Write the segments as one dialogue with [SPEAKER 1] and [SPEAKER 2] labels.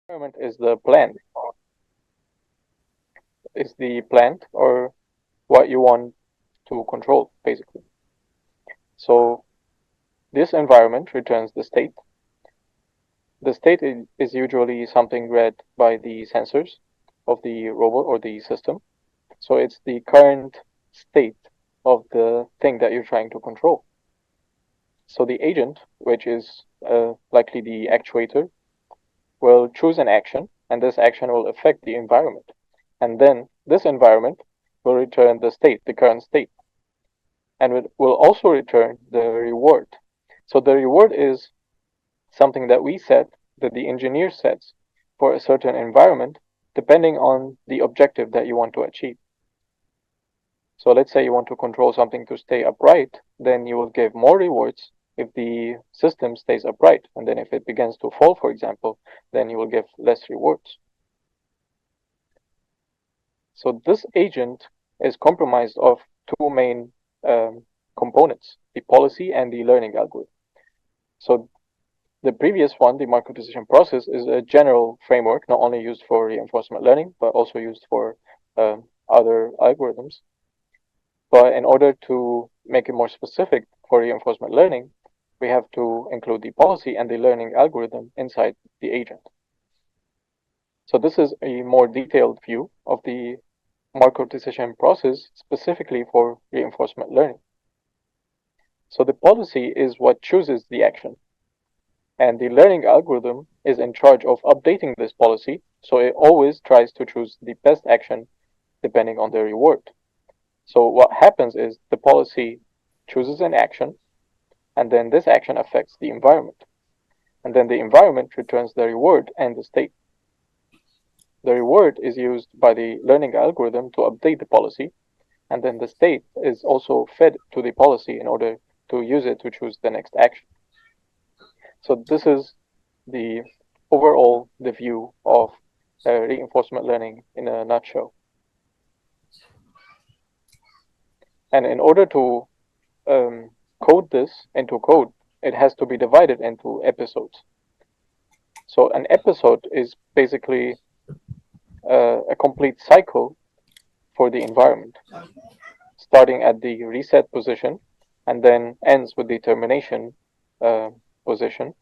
[SPEAKER 1] Environment is the plant or what you want to control, basically. So this environment returns the state. The state is usually something read by the sensors of the robot or the system. So it's the current state of the thing that you're trying to control. So the agent, which is likely the actuator, will choose an action, and this action will affect the environment. And then this environment will return the state, the current state, and it will also return the reward. So the reward is something that we set, that the engineer sets for a certain environment, depending on the objective that you want to achieve. So let's say you want to control something to stay upright, then you will give more rewards if the system stays upright. And then if it begins to fall, for example, then you will give less rewards. So this agent is comprised of two main components, the policy and the learning algorithm. So the previous one, the markov decision process, is a general framework not only used for reinforcement learning, but also used for other algorithms. But in order to make it more specific for reinforcement learning, we have to include the policy and the learning algorithm inside the agent. So this is a more detailed view of the Markov decision process specifically for reinforcement learning. So the policy is what chooses the action, and the learning algorithm is in charge of updating this policy, so it always tries to choose the best action depending on the reward. So what happens is the policy chooses an action, and then this action affects the environment. And then the environment returns the reward and the state. The reward is used by the learning algorithm to update the policy, and then the state is also fed to the policy in order to use it to choose the next action. So this is the overall the view of reinforcement learning in a nutshell. And in order to code this into code, it has to be divided into episodes. So an episode is basically a complete cycle for the environment, starting at the reset position and then ends with the termination position.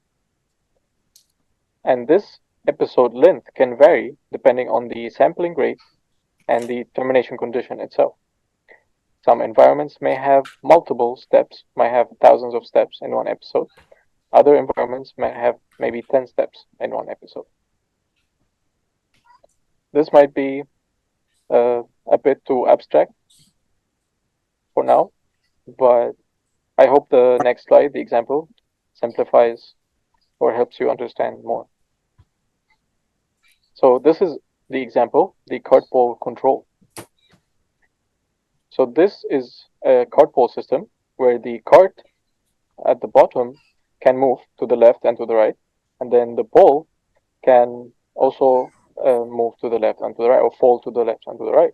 [SPEAKER 1] And this episode length can vary depending on the sampling rate and the termination condition itself. Some environments may have multiple steps, might have thousands of steps in one episode. Other environments may have maybe 10 steps in one episode. This might be a bit too abstract for now, but I hope the next slide, the example, simplifies or helps you understand more. So this is the example, the cart pole control. So this is a cart pole system where the cart at the bottom can move to the left and to the right, and then the pole can also move to the left and to the right, or fall to the left and to the right.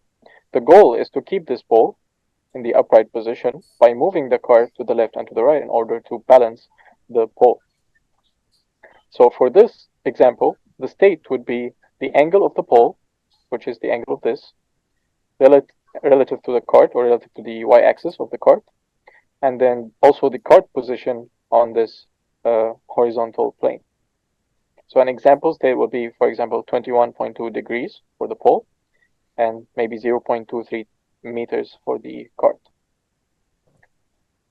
[SPEAKER 1] The goal is to keep this pole in the upright position by moving the cart to the left and to the right in order to balance the pole. So for this example, the state would be the angle of the pole, which is the angle of this, relative to the cart or relative to the y-axis of the cart, and then also the cart position on this horizontal plane. So an example state would be, for example, 21.2 degrees for the pole and maybe 0.23 meters for the cart.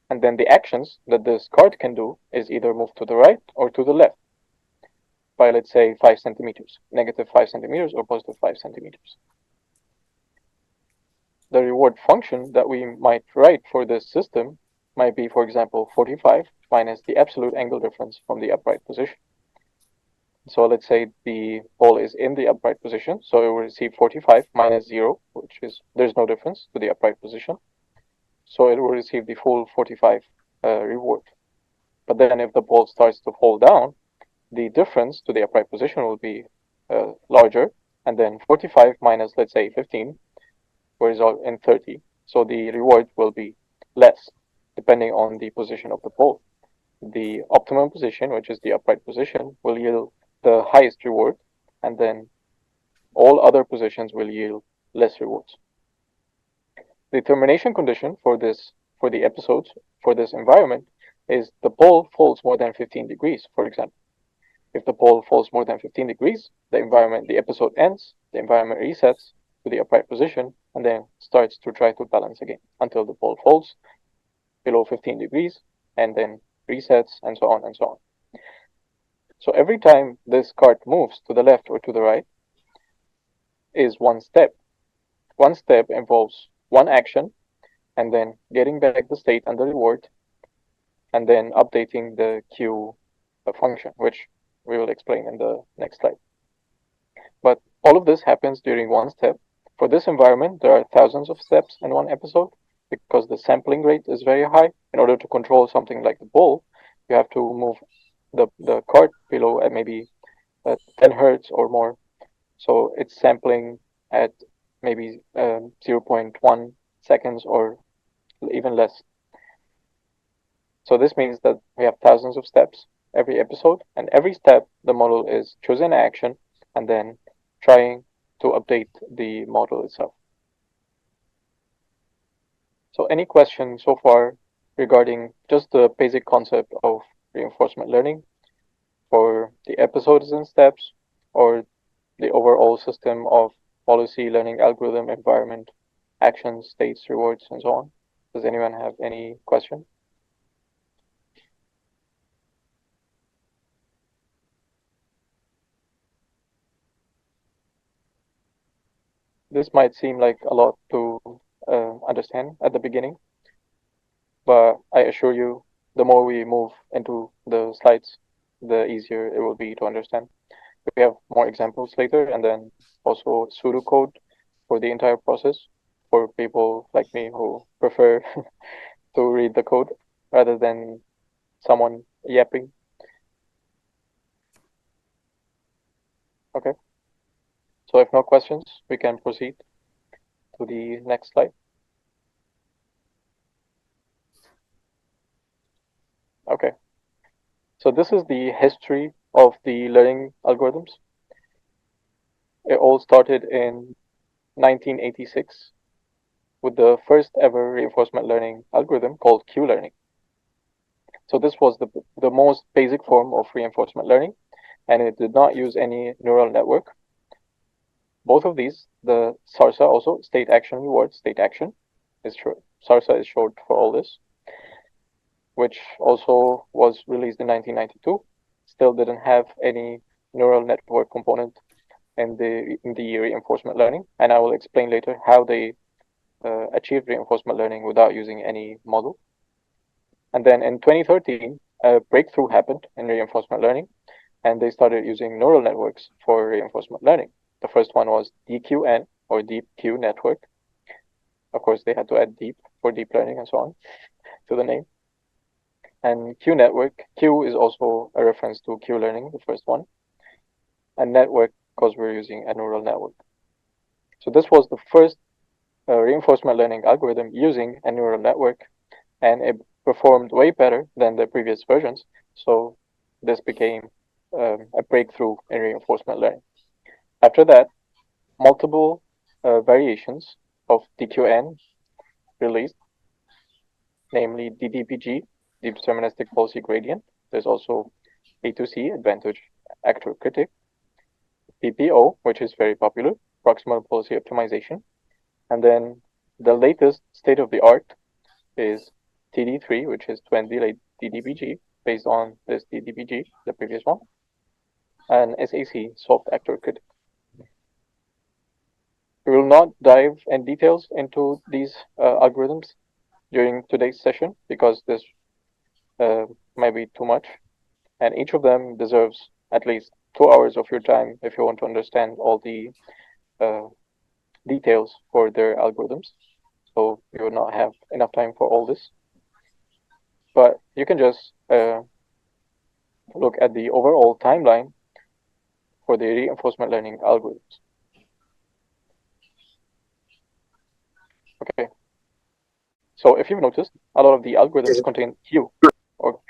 [SPEAKER 1] And then the actions that this cart can do is either move to the right or to the left by, let's say, 5 centimeters, negative 5 centimeters or positive 5 centimeters. The reward function that we might write for this system might be, for example, 45 minus the absolute angle difference from the upright position. So let's say the pole is in the upright position, so it will receive 45 minus 0, which is, there's no difference to the upright position. So it will receive the full 45 reward. But then if the pole starts to fall down, the difference to the upright position will be larger, and then 45 minus, let's say, 15 will result in 30. So the reward will be less, depending on the position of the pole. The optimum position, which is the upright position, will yield the highest reward, and then all other positions will yield less rewards. The termination condition for the episodes for this environment is the pole falls more than 15 degrees, for example. If the pole falls more than 15 degrees, the episode ends, the environment resets to the upright position, and then starts to try to balance again until the pole falls below 15 degrees, and then resets, and so on and so on. So every time this cart moves to the left or to the right is one step. One step involves one action, and then getting back the state and the reward, and then updating the queue function, which we will explain in the next slide. But all of this happens during one step. For this environment, there are thousands of steps in one episode because the sampling rate is very high. In order to control something like the ball, you have to move the cart below at maybe 10 hertz or more. So it's sampling at maybe 0.1 seconds or even less. So this means that we have thousands of steps every episode, and every step the model is choosing an action and then trying to update the model itself. So any questions so far regarding just the basic concept of reinforcement learning for the episodes and steps, or the overall system of policy, learning algorithm, environment, actions, states, rewards, and so on? Does anyone have any question? This might seem like a lot to understand at the beginning, but I assure you, the more we move into the slides, the easier it will be to understand. We have more examples later, and then also pseudocode for the entire process for people like me who prefer to read the code rather than someone yapping. Okay. So if no questions, we can proceed to the next slide. Okay. So this is the history of the learning algorithms. It all started in 1986 with the first ever reinforcement learning algorithm called Q-learning. So this was the most basic form of reinforcement learning, and it did not use any neural network. Both of these, the SARSA also, state action reward, state action, SARSA is short for all this, which also was released in 1992, still didn't have any neural network component in the reinforcement learning, and I will explain later how they achieved reinforcement learning without using any model. And then in 2013, a breakthrough happened in reinforcement learning, and they started using neural networks for reinforcement learning. The first one was DQN, or Deep Q Network. Of course, they had to add deep for deep learning and so on to the name. And Q network, Q is also a reference to Q learning, the first one, and network because we're using a neural network. So this was the first reinforcement learning algorithm using a neural network, and it performed way better than the previous versions. So this became a breakthrough in reinforcement learning. After that, multiple variations of DQN released, namely DDPG, Deep Deterministic Policy Gradient. There's also A2C, Advantage Actor Critic, PPO, which is very popular, Proximal Policy Optimization. And then the latest state of the art is TD3, which is twin delayed DDPG, based on this DDPG, the previous one, and SAC, Soft Actor Critic. We will not dive in details into these algorithms during today's session because this might be too much, and each of them deserves at least 2 hours of your time if you want to understand all the details for their algorithms. So you will not have enough time for all this. But you can just look at the overall timeline for the reinforcement learning algorithms. Okay. So if you've noticed, a lot of the algorithms contain Q. Or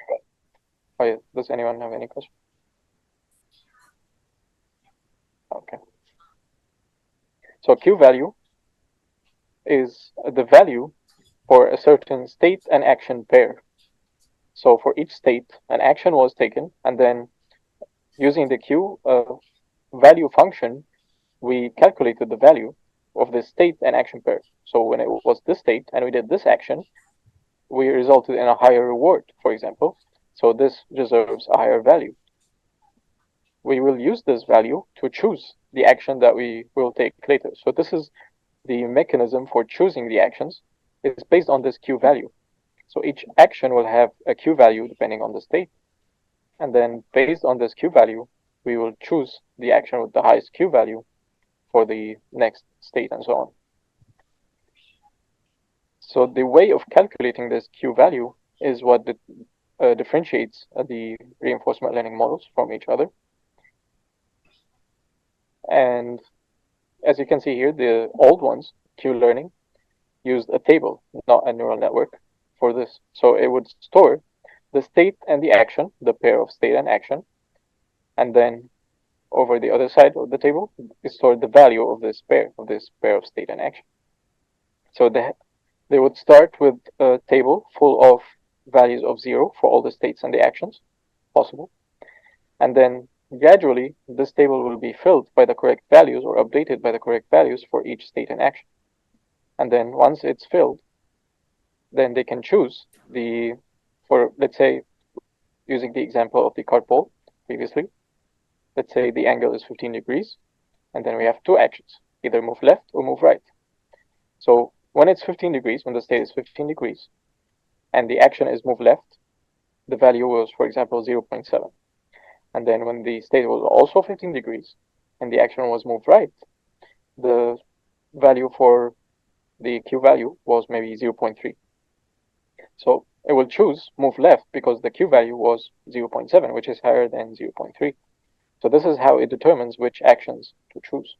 [SPEAKER 1] does anyone have any question? So Q value is the value for a certain state and action pair. So for each state, an action was taken, and then using the Q value function, we calculated the value of the state and action pair. So when it was this state and we did this action, we resulted in a higher reward, for example. So this deserves a higher value. We will use this value to choose the action that we will take later. So this is the mechanism for choosing the actions. It's based on this Q value. So each action will have a Q value depending on the state. And then based on this Q value, we will choose the action with the highest Q value for the next state and so on. So the way of calculating this Q value is what differentiates the reinforcement learning models from each other. And as you can see here, the old ones, Q learning, used a table, not a neural network for this. So it would store the state and the action, the pair of state and action, and then over the other side of the table is stored the value of this pair of state and action. So they would start with a table full of values of 0 for all the states and the actions possible, and then gradually this table will be filled by the correct values or updated by the correct values for each state and action. And then once it's filled, then they can choose let's say, using the example of the card pole previously, let's say the angle is 15 degrees, and then we have two actions, either move left or move right. So when it's 15 degrees, when the state is 15 degrees, and the action is move left, the value was, for example, 0.7. And then when the state was also 15 degrees, and the action was move right, the value for the Q value was maybe 0.3. So it will choose move left because the Q value was 0.7, which is higher than 0.3. So this is how it determines which actions to choose.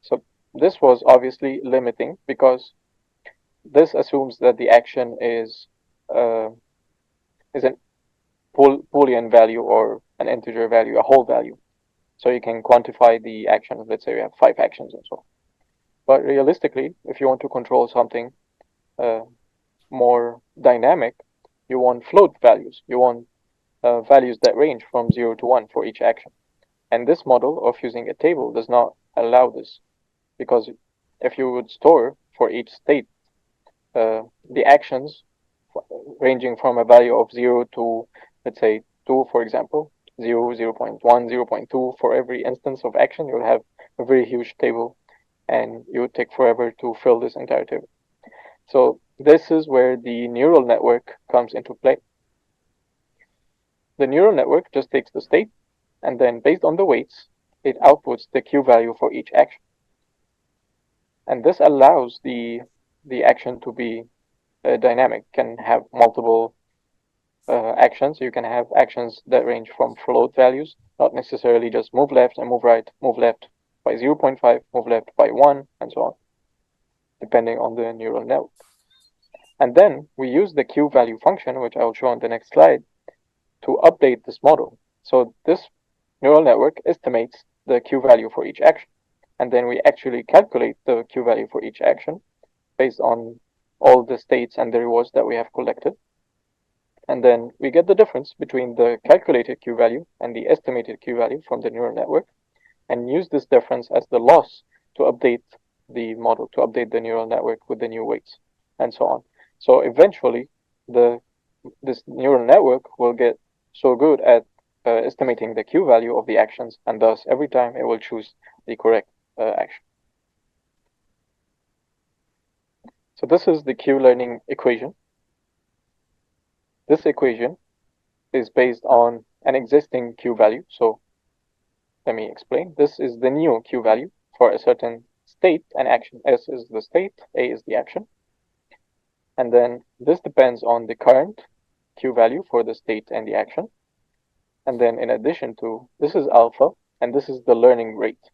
[SPEAKER 1] So this was obviously limiting because this assumes that the action is an Boolean value or an integer value, a whole value. So you can quantify the action. Let's say we have 5 actions and so on. But realistically, if you want to control something more dynamic, you want float values. You want values that range from 0 to 1 for each action. And this model of using a table does not allow this, because if you would store for each state the actions ranging from a value of 0 to, let's say, 2, for example, 0, 0.1, 0.2, for every instance of action, you'll have a very huge table, and it would take forever to fill this entire table. So this is where the neural network comes into play. The neural network just takes the state, and then based on the weights, it outputs the Q value for each action. And this allows the action to be dynamic, can have multiple actions. You can have actions that range from float values, not necessarily just move left and move right, move left by 0.5, move left by 1, and so on, depending on the neural network. And then we use the Q value function, which I will show on the next slide, to update this model. So this neural network estimates the Q value for each action. And then we actually calculate the Q value for each action based on all the states and the rewards that we have collected. And then we get the difference between the calculated Q value and the estimated Q value from the neural network, and use this difference as the loss to update the model, to update the neural network with the new weights, and so on. So eventually, this neural network will get so good at estimating the Q value of the actions, and thus every time it will choose the correct action. So this is the Q learning equation. This equation is based on an existing Q value. So let me explain. This is the new Q value for a certain state and action. S is the state, A is the action. And then this depends on the current Q value for the state and the action. And then in addition to, this is alpha, and this is the learning rate.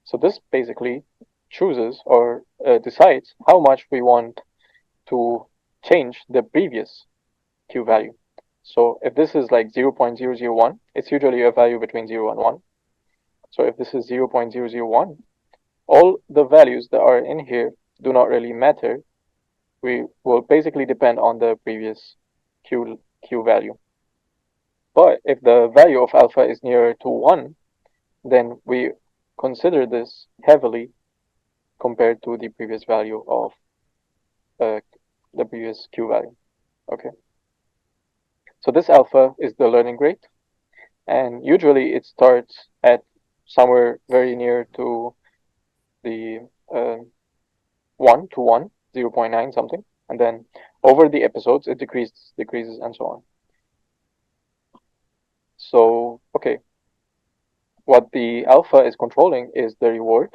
[SPEAKER 1] So this basically chooses or decides how much we want to change the previous Q value. So if this is like 0.001, it's usually a value between 0 and 1. So if this is 0.001, all the values that are in here do not really matter. We will basically depend on the previous Q value. But if the value of alpha is nearer to 1, then we consider this heavily compared to the previous value of the previous Q value. Okay. So this alpha is the learning rate, and usually it starts at somewhere very near to the 1 to 1, 0.9 something, and then over the episodes it decreases, and so on. So, okay, what the alpha is controlling is the reward.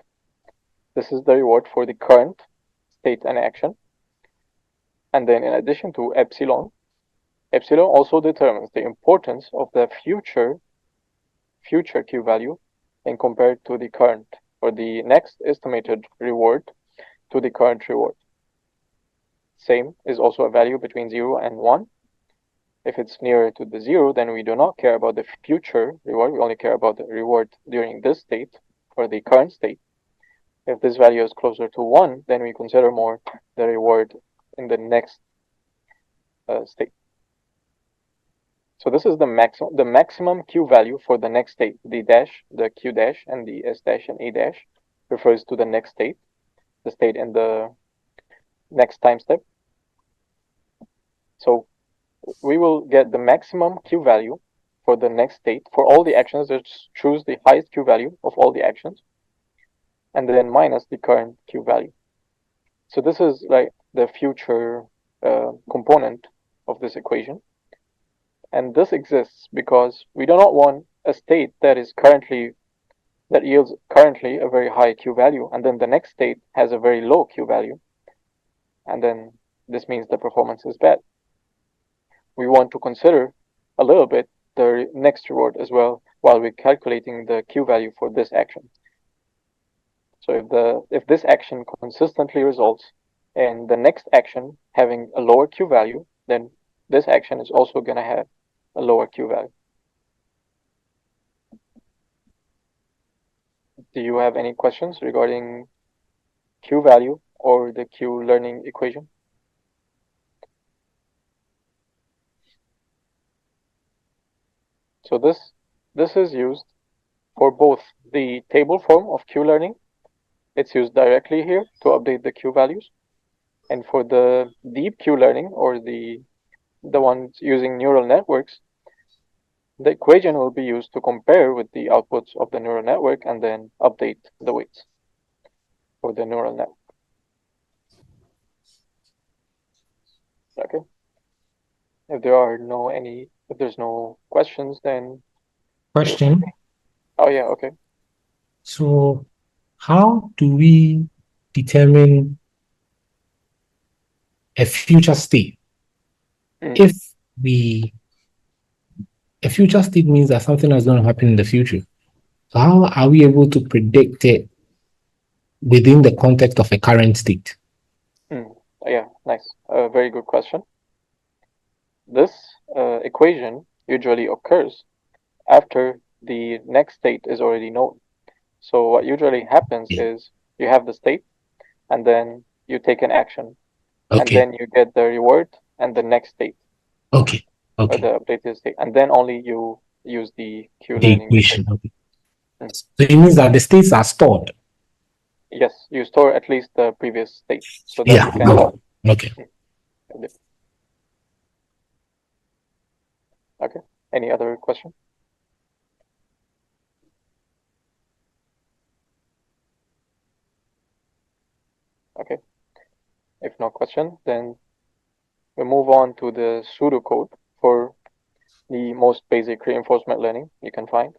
[SPEAKER 1] This is the reward for the current state and action. And then in addition to epsilon also determines the importance of the future Q value in compared to the current, or the next estimated reward to the current reward. Same is also a value between 0 and 1. If it's nearer to the 0, then we do not care about the future reward, we only care about the reward during this state, or the current state. If this value is closer to 1, then we consider more the reward in the next state. So this is the maximum Q value for the next state. The dash, the Q dash, and the S dash and A dash refers to the next state, the state in the next time step. So we will get the maximum Q value for the next state for all the actions. Just choose the highest Q value of all the actions, and then minus the current Q value. So this is like the future component of this equation. And this exists because we do not want a state that yields currently a very high Q value, and then the next state has a very low Q value, and then this means the performance is bad. We want to consider a little bit the next reward as well while we're calculating the Q value for this action. So if this action consistently results in the next action having a lower Q value, then this action is also going to have a lower Q value. Do you have any questions regarding Q value or the Q learning equation? So this is used for both the table form of Q learning. It's used directly here to update the Q values. And for the deep Q learning, or the ones using neural networks, the equation will be used to compare with the outputs of the neural network and then update the weights for the neural network. Okay. If there's no questions, then
[SPEAKER 2] Question.
[SPEAKER 1] Oh yeah, okay.
[SPEAKER 2] So how do we determine a future state? If a future state means that something is going to happen in the future. So how are we able to predict it within the context of a current state?
[SPEAKER 1] Yeah, nice. Very good question. This equation usually occurs after the next state is already known. So what usually happens is you have the state, and then you take an action, and then you get the reward and the next state.
[SPEAKER 2] Okay.
[SPEAKER 1] Or the updated state, and then only you use the Q learning
[SPEAKER 2] equation. Okay. So it means that the states are stored.
[SPEAKER 1] Yes, you store at least the previous state so that you can.
[SPEAKER 2] Okay.
[SPEAKER 1] Okay. Any other question? Okay. If no question, then we move on to the pseudocode for the most basic reinforcement learning you can find.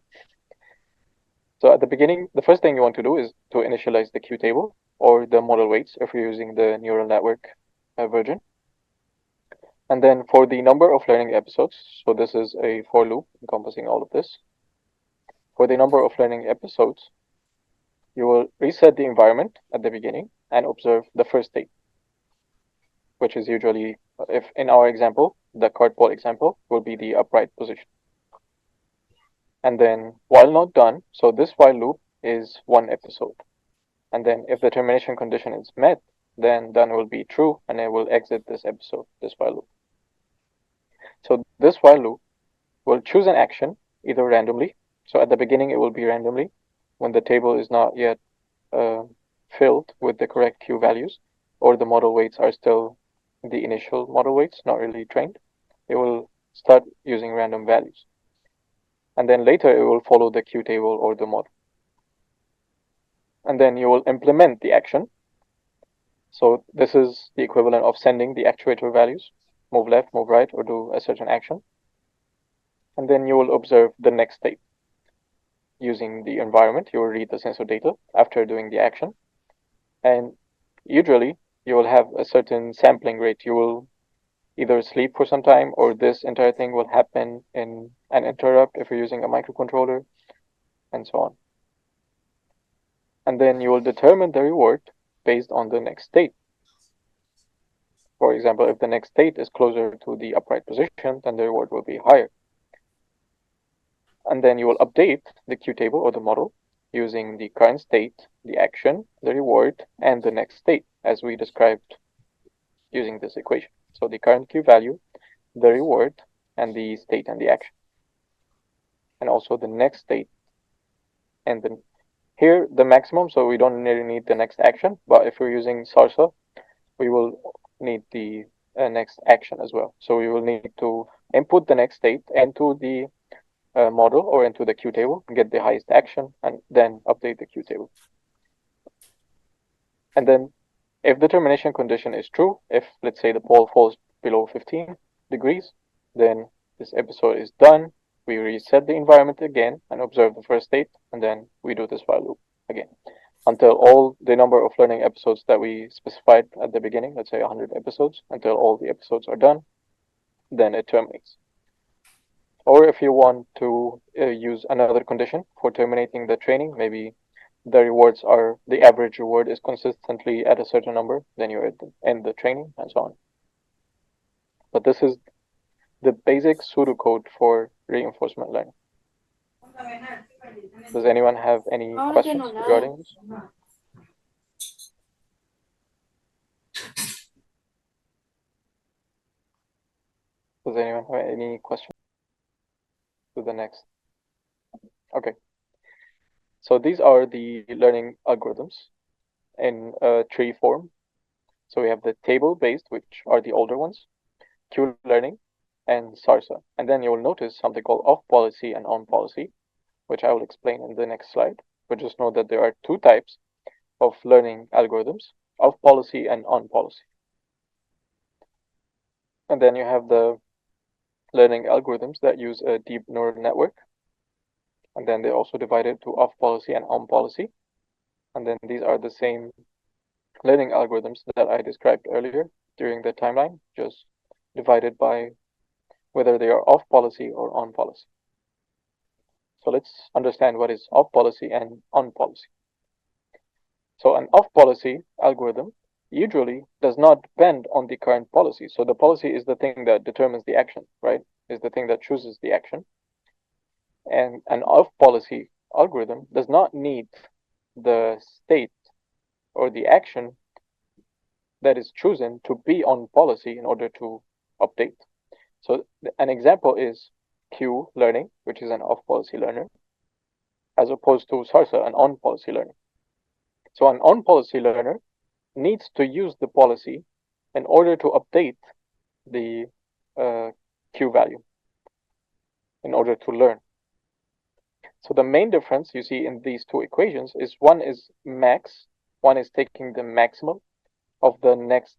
[SPEAKER 1] So at the beginning, the first thing you want to do is to initialize the Q table or the model weights if you're using the neural network version. And then for the number of learning episodes, so this is a for loop encompassing all of this. For the number of learning episodes, you will reset the environment at the beginning and observe the first state, which is usually, if in our example, the card ball example, will be the upright position. And then while not done, so this while loop is one episode. And then if the termination condition is met, then done will be true, and it will exit this episode, this while loop. So this while loop will choose an action either randomly. So at the beginning, it will be randomly when the table is not yet filled with the correct Q values, or the model weights are still the initial model weights, not really trained. It will start using random values. And then later, it will follow the Q table or the model. And then you will implement the action. So this is the equivalent of sending the actuator values, move left, move right, or do a certain action. And then you will observe the next state. Using the environment, you will read the sensor data after doing the action. And usually, you will have a certain sampling rate. You will either sleep for some time, or this entire thing will happen in an interrupt if you're using a microcontroller, and so on. And then you will determine the reward based on the next state. For example, if the next state is closer to the upright position, then the reward will be higher. And then you will update the Q table or the model using the current state, the action, the reward, and the next state, as we described using this equation. So the current Q value, the reward, and the state and the action. And also the next state. And then here, the maximum, so we don't really need the next action, but if we're using SARSA, we will need the next action as well. So we will need to input the next state into the model or into the Q table, get the highest action, and then update the Q table. And then if the termination condition is true, if let's say the pole falls below 15 degrees, then this episode is done. We reset the environment again and observe the first state, and then we do this while loop again until all the number of learning episodes that we specified at the beginning, let's say 100 episodes, until all the episodes are done, then it terminates. Or if you want to use another condition for terminating the training, maybe the average reward is consistently at a certain number, then you end the training and so on. But this is the basic pseudocode for reinforcement learning. Does anyone have any questions regarding this? Does anyone have any questions? To the next. Okay. So these are the learning algorithms in tree form. So we have the table-based, which are the older ones, Q-learning, and SARSA. And then you will notice something called off-policy and on-policy, which I will explain in the next slide. But just know that there are two types of learning algorithms, off-policy and on-policy. And then you have the learning algorithms that use a deep neural network. And then they're also divided to off-policy and on-policy. And then these are the same learning algorithms that I described earlier during the timeline, just divided by whether they are off-policy or on-policy. So let's understand what is off-policy and on-policy. So an off-policy algorithm usually does not depend on the current policy. So the policy is the thing that determines the action, right? Is the thing that chooses the action. And an off-policy algorithm does not need the state or the action that is chosen to be on policy in order to update. So an example is Q learning, which is an off-policy learner, as opposed to SARSA, an on-policy learner. So an on-policy learner needs to use the policy in order to update the Q value in order to learn. So the main difference you see in these two equations is one is max, one is taking the maximum of the next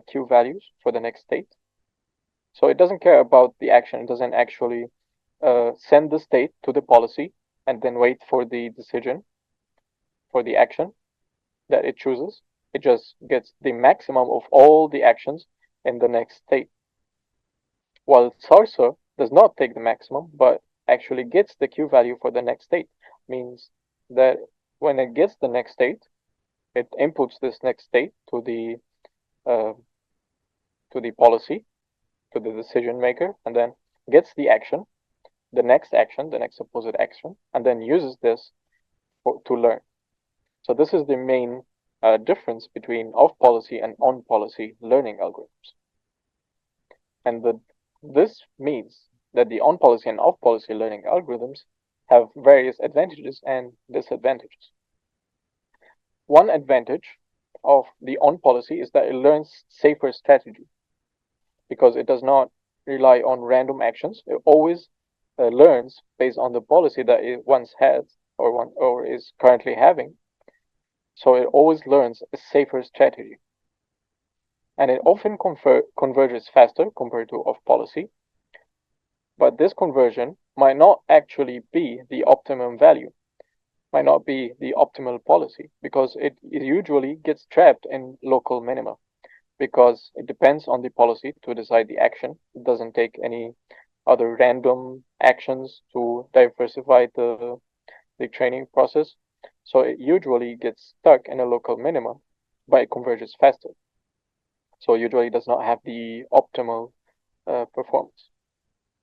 [SPEAKER 1] Q values for the next state. So it doesn't care about the action. It doesn't actually send the state to the policy and then wait for the decision for the action that it chooses. It just gets the maximum of all the actions in the next state. While SARSA does not take the maximum, but actually gets the Q value for the next state. Means that when it gets the next state, it inputs this next state to the policy, to the decision maker, and then gets the action, the next supposed action, and then uses this to learn. So this is the main difference between off-policy and on-policy learning algorithms. And this means that the on-policy and off-policy learning algorithms have various advantages and disadvantages. One advantage of the on-policy is that it learns safer strategy because it does not rely on random actions. It always learns based on the policy that it once had or is currently having. So it always learns a safer strategy. And it often converges faster compared to off-policy, but this conversion might not actually be the optimum value, might not be the optimal policy, because it usually gets trapped in local minima, because it depends on the policy to decide the action. It doesn't take any other random actions to diversify the training process. So it usually gets stuck in a local minima, but it converges faster. So usually does not have the optimal performance.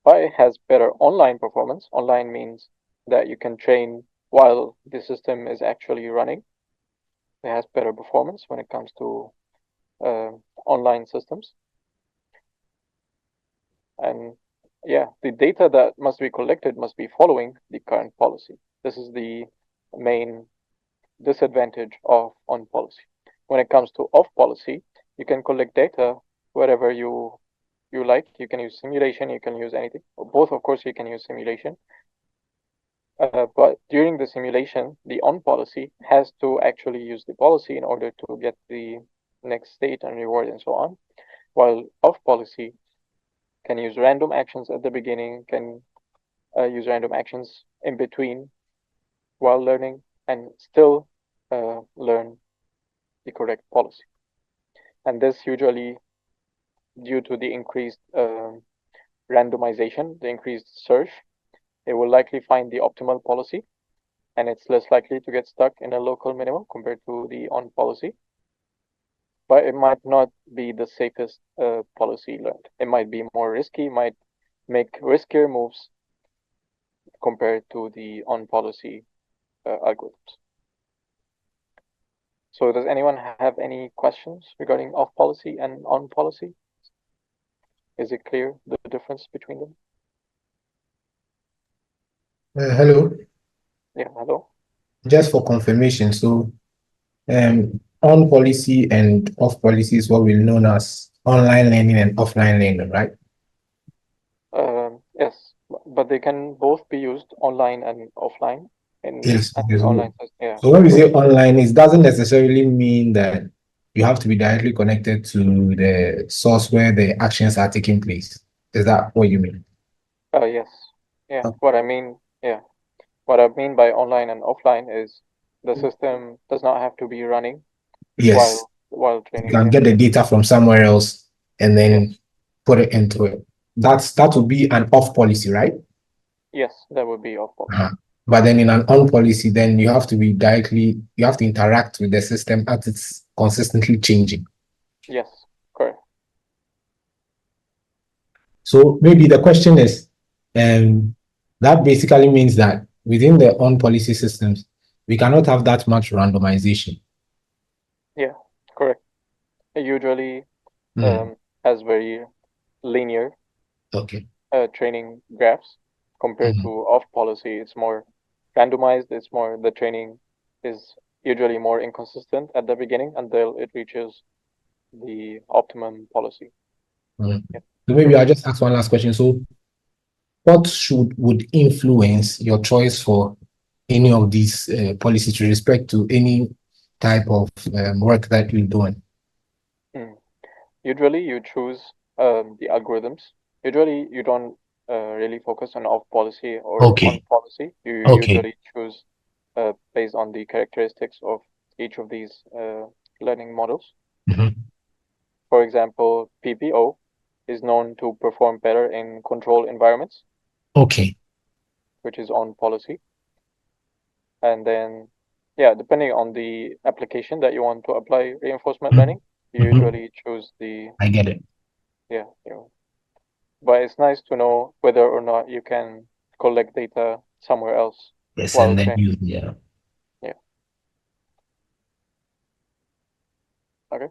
[SPEAKER 1] But it has better online performance. Online means that you can train while the system is actually running. It has better performance when it comes to online systems. And yeah, the data that must be collected must be following the current policy. This is the main disadvantage of on policy. When it comes to off policy, you can collect data wherever you like. You can use simulation, you can use anything. Both, of course, you can use simulation. But during the simulation, the on policy has to actually use the policy in order to get the next state and reward and so on. While off policy can use random actions at the beginning, can use random actions in between while learning, and still learn the correct policy. And this usually due to the increased randomization, the increased search, it will likely find the optimal policy, and it's less likely to get stuck in a local minimum compared to the on policy. But it might not be the safest policy learned. It might be more risky, might make riskier moves compared to the on policy algorithms. So does anyone have any questions regarding off policy and on policy? Is it clear the difference between them?
[SPEAKER 2] Hello.
[SPEAKER 1] Yeah, hello.
[SPEAKER 2] Just for confirmation, so on policy and off policy is what we know as online learning and offline learning, right?
[SPEAKER 1] Yes, but they can both be used online and offline in
[SPEAKER 2] Yes.
[SPEAKER 1] the online system. Yeah.
[SPEAKER 2] So when we say online, it doesn't necessarily mean that you have to be directly connected to the source where the actions are taking place. Is that what you mean?
[SPEAKER 1] Yes. Yeah.
[SPEAKER 2] Oh,
[SPEAKER 1] What I mean by online and offline is the system does not have to be running
[SPEAKER 2] yes.
[SPEAKER 1] while
[SPEAKER 2] You
[SPEAKER 1] training.
[SPEAKER 2] can
[SPEAKER 1] Yeah.
[SPEAKER 2] get the data from somewhere else and
[SPEAKER 1] Yes.
[SPEAKER 2] then put it into it. That would be an off policy, right?
[SPEAKER 1] Yes, that would be off policy.
[SPEAKER 2] Uh-huh. But then in an on policy, then you have to interact with the system as it's consistently changing.
[SPEAKER 1] Yes, correct.
[SPEAKER 2] So maybe the question is, that basically means that within the on policy systems, we cannot have that much randomization.
[SPEAKER 1] Yeah, correct. It usually
[SPEAKER 2] Mm,
[SPEAKER 1] has very linear
[SPEAKER 2] okay.
[SPEAKER 1] training graphs compared to
[SPEAKER 2] Mhm.
[SPEAKER 1] off policy. It's more randomized. The training is usually more inconsistent at the beginning until it reaches the optimum policy.
[SPEAKER 2] Mm.
[SPEAKER 1] Yeah,
[SPEAKER 2] So maybe I'll
[SPEAKER 1] correct.
[SPEAKER 2] just ask one last question. So what would influence your choice for any of these policies with respect to any type of work that you're doing?
[SPEAKER 1] Mm. Usually you choose the algorithms. Usually you don't really focus on off policy or on
[SPEAKER 2] Okay.
[SPEAKER 1] policy. You
[SPEAKER 2] Okay.
[SPEAKER 1] usually choose based on the characteristics of each of these learning models.
[SPEAKER 2] Mhm.
[SPEAKER 1] For example, PPO is known to perform better in controlled environments,
[SPEAKER 2] Okay.
[SPEAKER 1] which is on policy. And then, yeah, depending on the application that you want to apply reinforcement
[SPEAKER 2] Mhm.
[SPEAKER 1] learning, you
[SPEAKER 2] Mhm.
[SPEAKER 1] usually choose the,
[SPEAKER 2] I get it.
[SPEAKER 1] yeah, but it's nice to know whether or not you can collect data somewhere else
[SPEAKER 2] Yes,
[SPEAKER 1] while
[SPEAKER 2] and then
[SPEAKER 1] training.
[SPEAKER 2] you, yeah.
[SPEAKER 1] Yeah. Okay.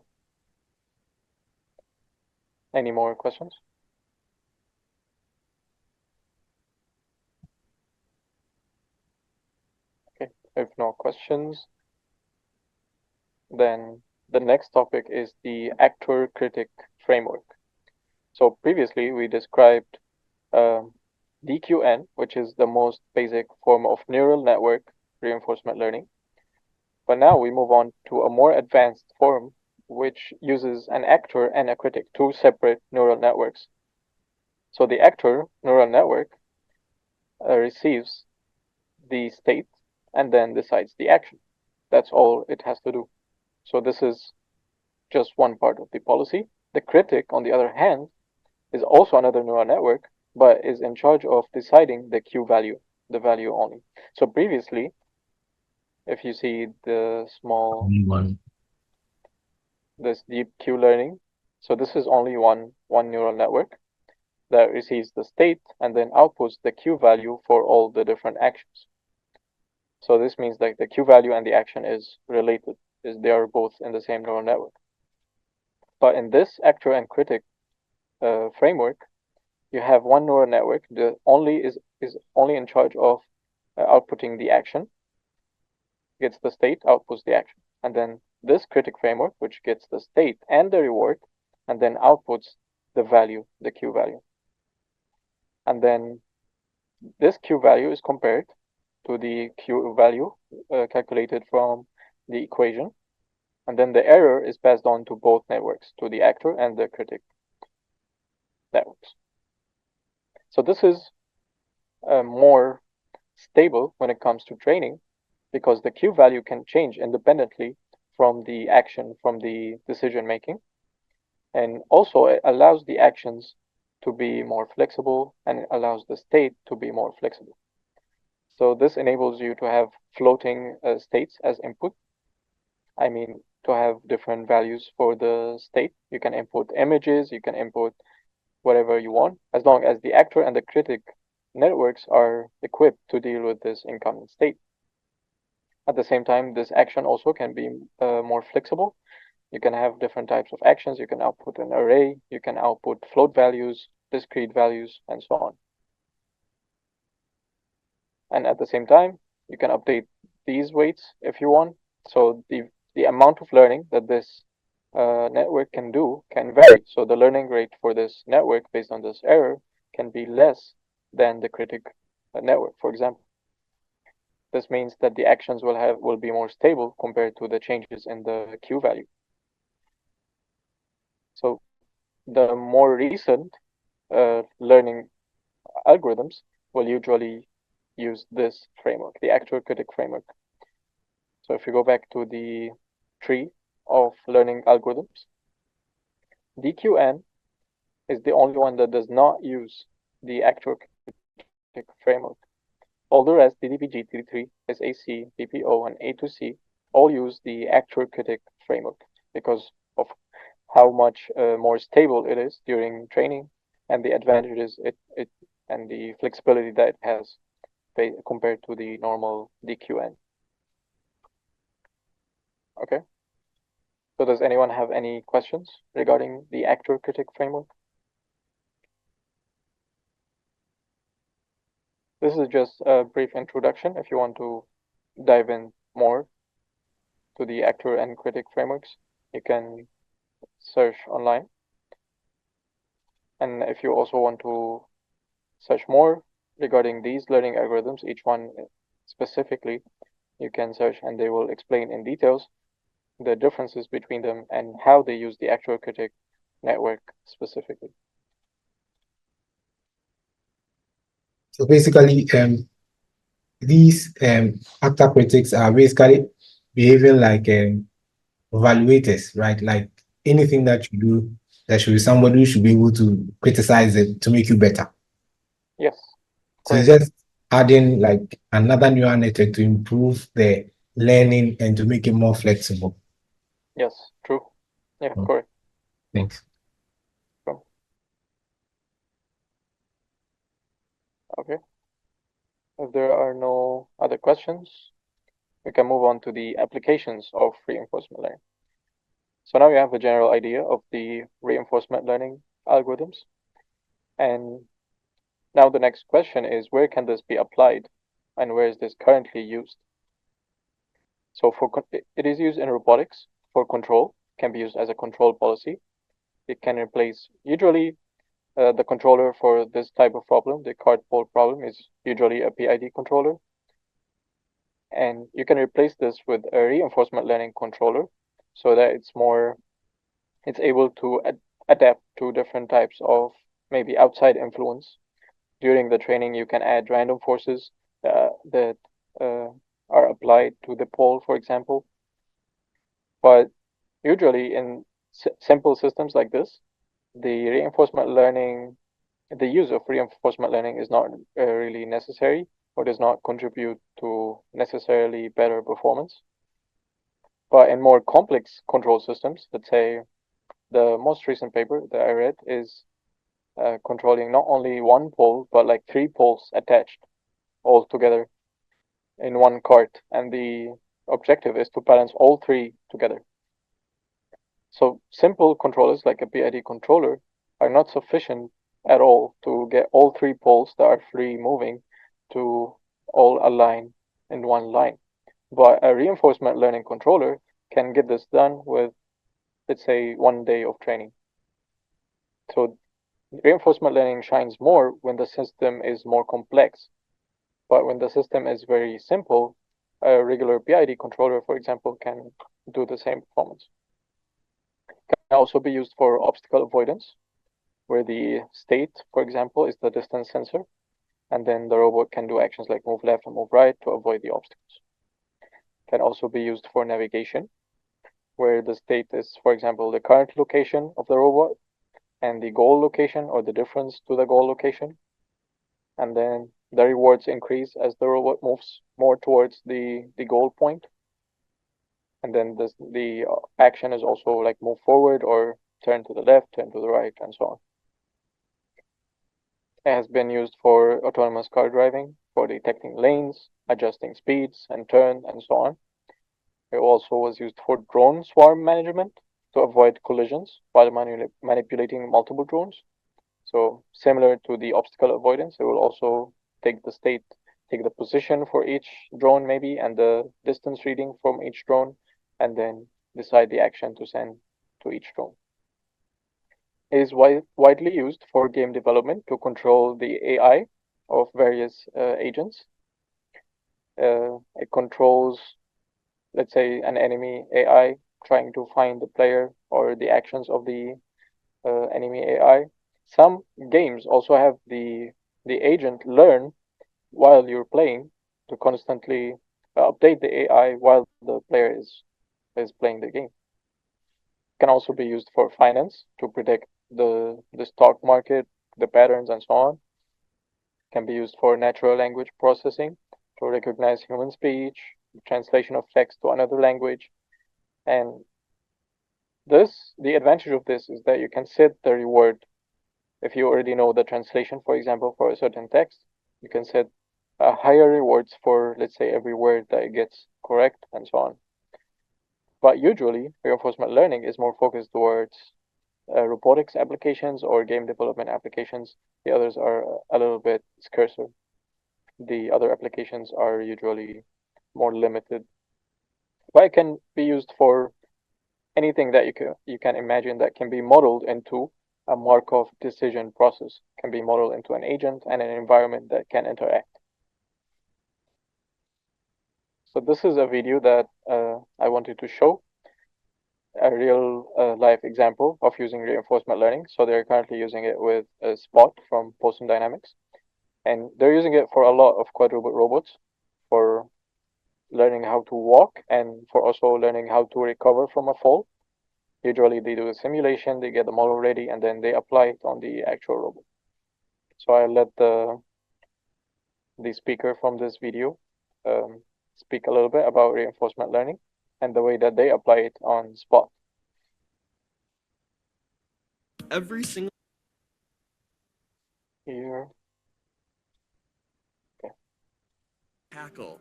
[SPEAKER 1] Any more questions? Okay. If no questions, then the next topic is the actor-critic framework. So previously we described DQN, which is the most basic form of neural network reinforcement learning. But now we move on to a more advanced form, which uses an actor and a critic, two separate neural networks. So the actor neural network receives the state and then decides the action. That's all it has to do. So this is just one part of the policy. The critic, on the other hand, is also another neural network, but is in charge of deciding the Q value, the value only. So previously, if you see the small,
[SPEAKER 2] One.
[SPEAKER 1] this deep Q learning, so this is only one neural network that receives the state and then outputs the Q value for all the different actions. So this means that the Q value and the action is related, is they are both in the same neural network. But in this actor and critic framework, you have one neural network that is only in charge of outputting the action, gets the state, outputs the action. And then this critic framework, which gets the state and the reward, and then outputs the value, the Q value. And then this Q value is compared to the Q value calculated from the equation. And then the error is passed on to both networks, to the actor and the critic networks. So this is more stable when it comes to training because the Q value can change independently from the action, from the decision making. And also it allows the actions to be more flexible and it allows the state to be more flexible. So this enables you to have floating states as input. I mean, to have different values for the state. You can input images, you can input whatever you want, as long as the actor and the critic networks are equipped to deal with this incoming state. At the same time, this action also can be more flexible. You can have different types of actions. You can output an array, you can output float values, discrete values, and so on. And at the same time, you can update these weights if you want. So the amount of learning that this network can do can vary. So the learning rate for this network based on this error can be less than the critic network, for example. This means that the actions will be more stable compared to the changes in the Q value. So the more recent learning algorithms will usually use this framework, the actor-critic framework. So if you go back to the tree of learning algorithms, DQN is the only one that does not use the actor-critic framework. All the rest, DDBG, DD3, SAC, BPO, and A2C, all use the actor-critic framework because of how much more stable it is during training and the advantages it and the flexibility that it has compared to the normal DQN. Okay. So does anyone have any questions regarding the actor-critic framework? This is just a brief introduction. If you want to dive in more to the actor and critic frameworks, you can search online. And if you also want to search more regarding these learning algorithms, each one specifically, you can search and they will explain in details the differences between them and how they use the actor-critic network specifically.
[SPEAKER 2] So basically, these actor critics are basically behaving like evaluators, right? Like anything that you do, there should be somebody who should be able to criticize it to make you better.
[SPEAKER 1] Yes,
[SPEAKER 2] So it's
[SPEAKER 1] correct.
[SPEAKER 2] just adding like another neural network to improve the learning and to make it more flexible.
[SPEAKER 1] Yes, true. Yeah,
[SPEAKER 2] Mm,
[SPEAKER 1] correct.
[SPEAKER 2] Thanks.
[SPEAKER 1] Okay. If there are no other questions, we can move on to the applications of reinforcement learning. So now you have a general idea of the reinforcement learning algorithms. And now the next question is, where can this be applied and where is this currently used? So it is used in robotics for control, can be used as a control policy. It can replace, usually the controller for this type of problem, the cart pole problem, is usually a PID controller. And you can replace this with a reinforcement learning controller so that it's able to adapt to different types of maybe outside influence. During the training, you can add random forces that are applied to the pole, for example. But usually in simple systems like this, the reinforcement learning, the use of reinforcement learning is not really necessary or does not contribute to necessarily better performance. But in more complex control systems, let's say the most recent paper that I read is controlling not only one pole, but like 3 poles attached all together in one cart. And the objective is to balance all 3 together. So simple controllers like a PID controller are not sufficient at all to get all 3 poles that are free moving to all align in one line. But a reinforcement learning controller can get this done with, let's say, 1 day of training. So reinforcement learning shines more when the system is more complex. But when the system is very simple, a regular PID controller, for example, can do the same performance. Can also be used for obstacle avoidance, where the state, for example, is the distance sensor, and then the robot can do actions like move left and move right to avoid the obstacles. Can also be used for navigation, where the state is, for example, the current location of the robot and the goal location or the difference to the goal location. And then the rewards increase as the robot moves more towards the goal point. And then the action is also like move forward or turn to the left, turn to the right, and so on. It has been used for autonomous car driving, for detecting lanes, adjusting speeds and turn, and so on. It also was used for drone swarm management to avoid collisions while manipulating multiple drones. So similar to the obstacle avoidance, it will also take the state, take the position for each drone maybe, and the distance reading from each drone, and then decide the action to send to each drone. It is widely used for game development to control the AI of various agents. It controls, let's say, an enemy AI trying to find the player or the actions of the enemy AI. Some games also have the agent learn while you're playing to constantly update the AI while the player is playing the game. Can also be used for finance to predict the stock market, the patterns, and so on. Can be used for natural language processing to recognize human speech, translation of text to another language. And the advantage of this is that you can set the reward. If you already know the translation, for example, for a certain text, you can set higher rewards for, let's say, every word that it gets correct and so on. But usually, reinforcement learning is more focused towards robotics applications or game development applications. The others are a little bit scarcer. The other applications are usually more limited. But it can be used for anything that you can imagine that can be modeled into a Markov decision process, can be modeled into an agent and an environment that can interact. So this is a video that I wanted to show a real life example of using reinforcement learning. So they're currently using it with Spot from Boston Dynamics. And they're using it for a lot of quadruped robots for learning how to walk and for also learning how to recover from a fall. Usually they do a simulation, they get the model ready, and then they apply it on the actual robot. So I let the speaker from this video speak a little bit about reinforcement learning and the way that they apply it on Spot.
[SPEAKER 3] Every single
[SPEAKER 1] Here.
[SPEAKER 3] tackle.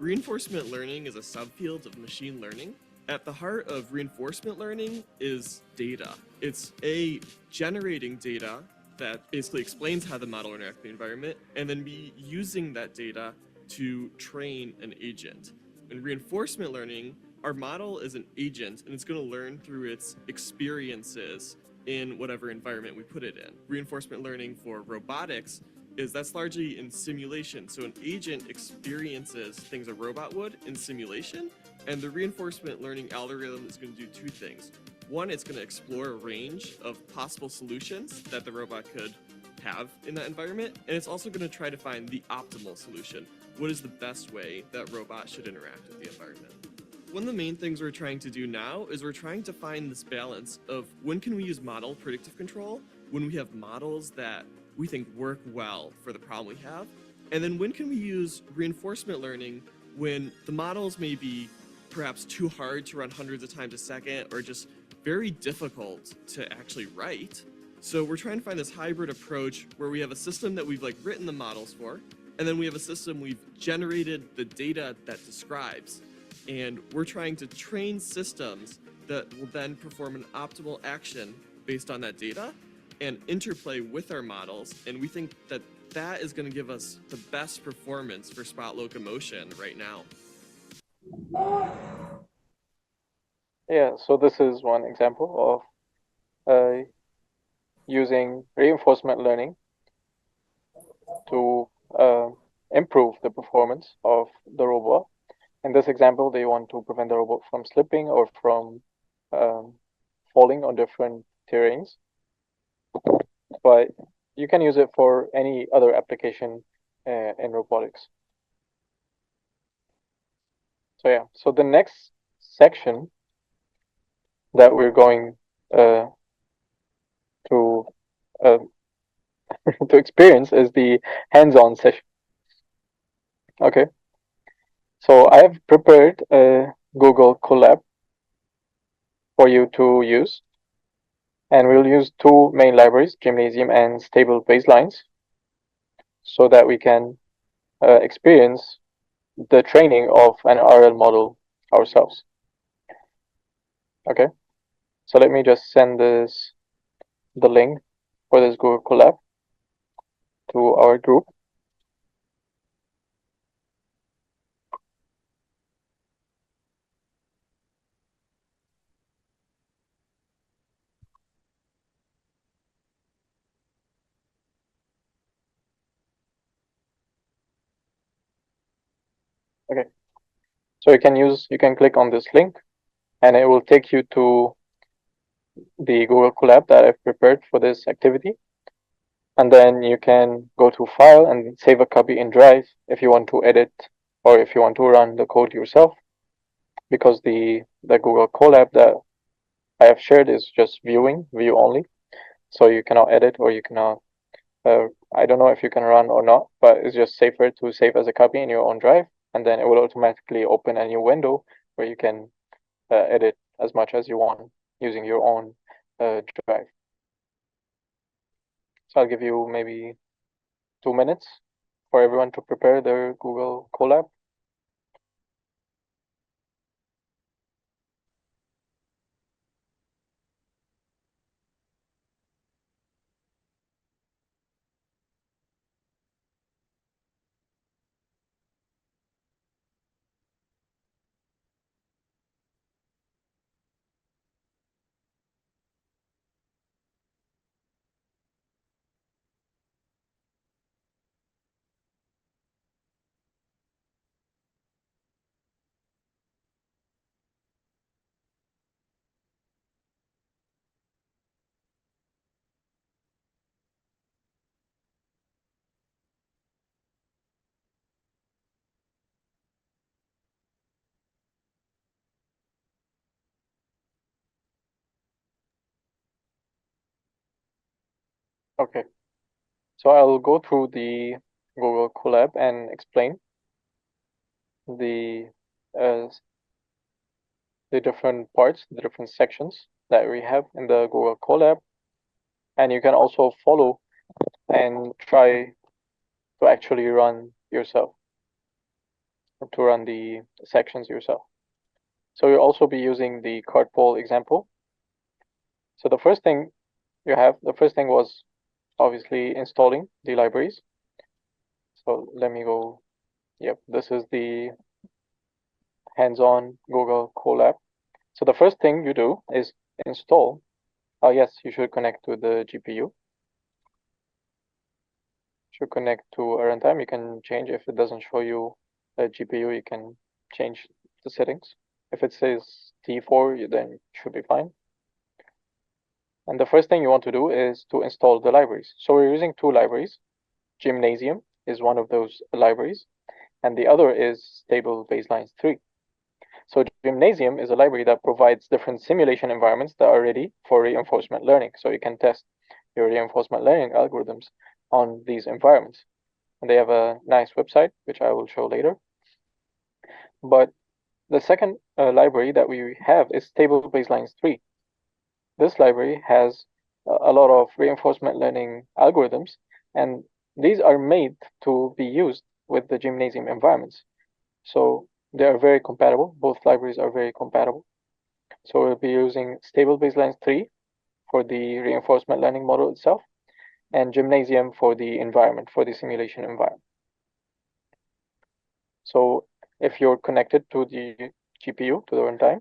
[SPEAKER 3] Reinforcement learning is a subfield of machine learning At the heart of reinforcement learning is data. It's generating data that basically explains how the model interacts with the environment, and then using that data to train an agent. In reinforcement learning, our model is an agent, and it's going to learn through its experiences in whatever environment we put it in. Reinforcement learning for robotics that's largely in simulation. So an agent experiences things a robot would in simulation, and the reinforcement learning algorithm is going to do two things. One, it's going to explore a range of possible solutions that the robot could have in that environment, and it's also going to try to find the optimal solution. What is the best way that robot should interact with the environment? One of the main things we're trying to do now is we're trying to find this balance of when can we use model predictive control when we have models that we think work well for the problem we have, and then when can we use reinforcement learning when the models may be perhaps too hard to run hundreds of times a second or just very difficult to actually write. So we're trying to find this hybrid approach where we have a system that we've written the models for, and then we have a system we've generated the data that describes. And we're trying to train systems that will then perform an optimal action based on that data and interplay with our models. And we think that that is going to give us the best performance for spot locomotion right now.
[SPEAKER 1] Yeah, so this is one example of using reinforcement learning to improve the performance of the robot. In this example, they want to prevent the robot from slipping or from falling on different terrains. But you can use it for any other application in robotics. So yeah, so the next section that we're going to to experience is the hands-on session. Okay, so I have prepared a Google Colab for you to use, and we'll use two main libraries, Gymnasium and Stable Baselines, so that we can experience the training of an RL model ourselves. Okay, so let me just send the link for this Google Colab to our group. Okay, so you can click on this link, and it will take you to the Google Colab that I've prepared for this activity. And then you can go to File and save a copy in Drive if you want to edit or if you want to run the code yourself, because the Google Colab that I have shared is just view only. So you cannot edit or you cannot, I don't know if you can run or not, but it's just safer to save as a copy in your own Drive, and then it will automatically open a new window where you can edit as much as you want using your own Drive. So I'll give you maybe 2 minutes for everyone to prepare their Google Colab. Okay, so I'll go through the Google Colab and explain the different parts, the different sections that we have in the Google Colab, and you can also follow and try to actually run yourself, or to run the sections yourself. So you'll also be using the card poll example. So the first thing was obviously installing the libraries. So let me go, yep, this is the hands-on Google Colab. So the first thing you do is install. Yes, you should connect to the GPU. Should connect to a runtime. You can change if it doesn't show you the GPU, you can change the settings. If it says T4, then it should be fine. And the first thing you want to do is to install the libraries. So we're using two libraries. Gymnasium is one of those libraries, and the other is Stable Baselines 3. So Gymnasium is a library that provides different simulation environments that are ready for reinforcement learning. So you can test your reinforcement learning algorithms on these environments. And they have a nice website, which I will show later. But the second library that we have is Stable Baselines 3. This library has a lot of reinforcement learning algorithms, and these are made to be used with the Gymnasium environments. So they are very compatible. Both libraries are very compatible. So we'll be using Stable Baselines 3 for the reinforcement learning model itself, and Gymnasium for the environment, for the simulation environment. So if you're connected to the GPU, to the runtime,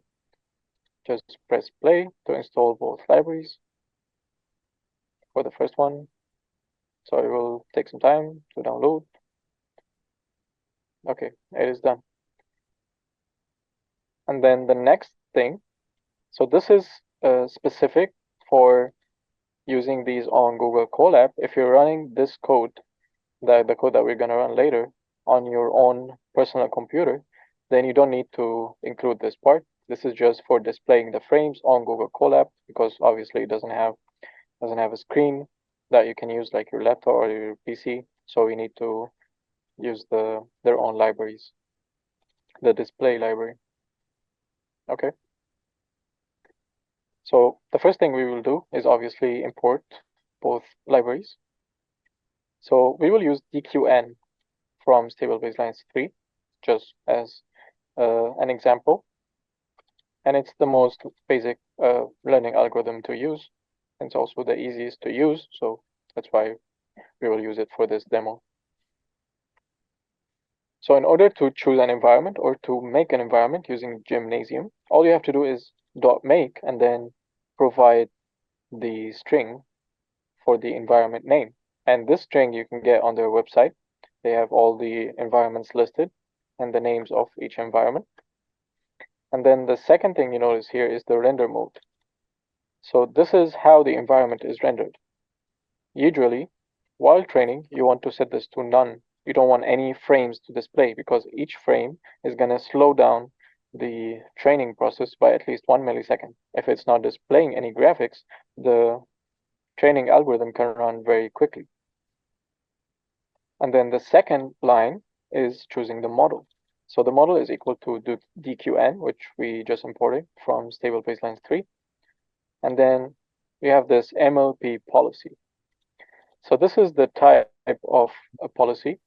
[SPEAKER 1] just press play to install both libraries. For the first one, so it will take some time to download. Okay, it is done. And then the next thing, so this is specific for using these on Google Colab. If you're running this code, the code that we're going to run later, on your own personal computer, then you don't need to include this part. This is just for displaying the frames on Google Colab, because obviously it doesn't have a screen that you can use like your laptop or your PC. So we need to use their own libraries, the display library. Okay. So the first thing we will do is obviously import both libraries. So we will use DQN from Stable Baselines 3, just as an example. And it's the most basic learning algorithm to use. It's also the easiest to use, so that's why we will use it for this demo. So in order to choose an environment or to make an environment using Gymnasium, all you have to do is .make and then provide the string for the environment name. And this string you can get on their website. They have all the environments listed and the names of each environment. And then the second thing you notice here is the render mode. So this is how the environment is rendered. Usually, while training, you want to set this to none. You don't want any frames to display, because each frame is going to slow down the training process by at least 1 millisecond. If it's not displaying any graphics, the training algorithm can run very quickly. And then the second line is choosing the model. So the model is equal to the DQN, which we just imported from Stable Baselines 3. And then we have this MLP policy. So this is the type of a policy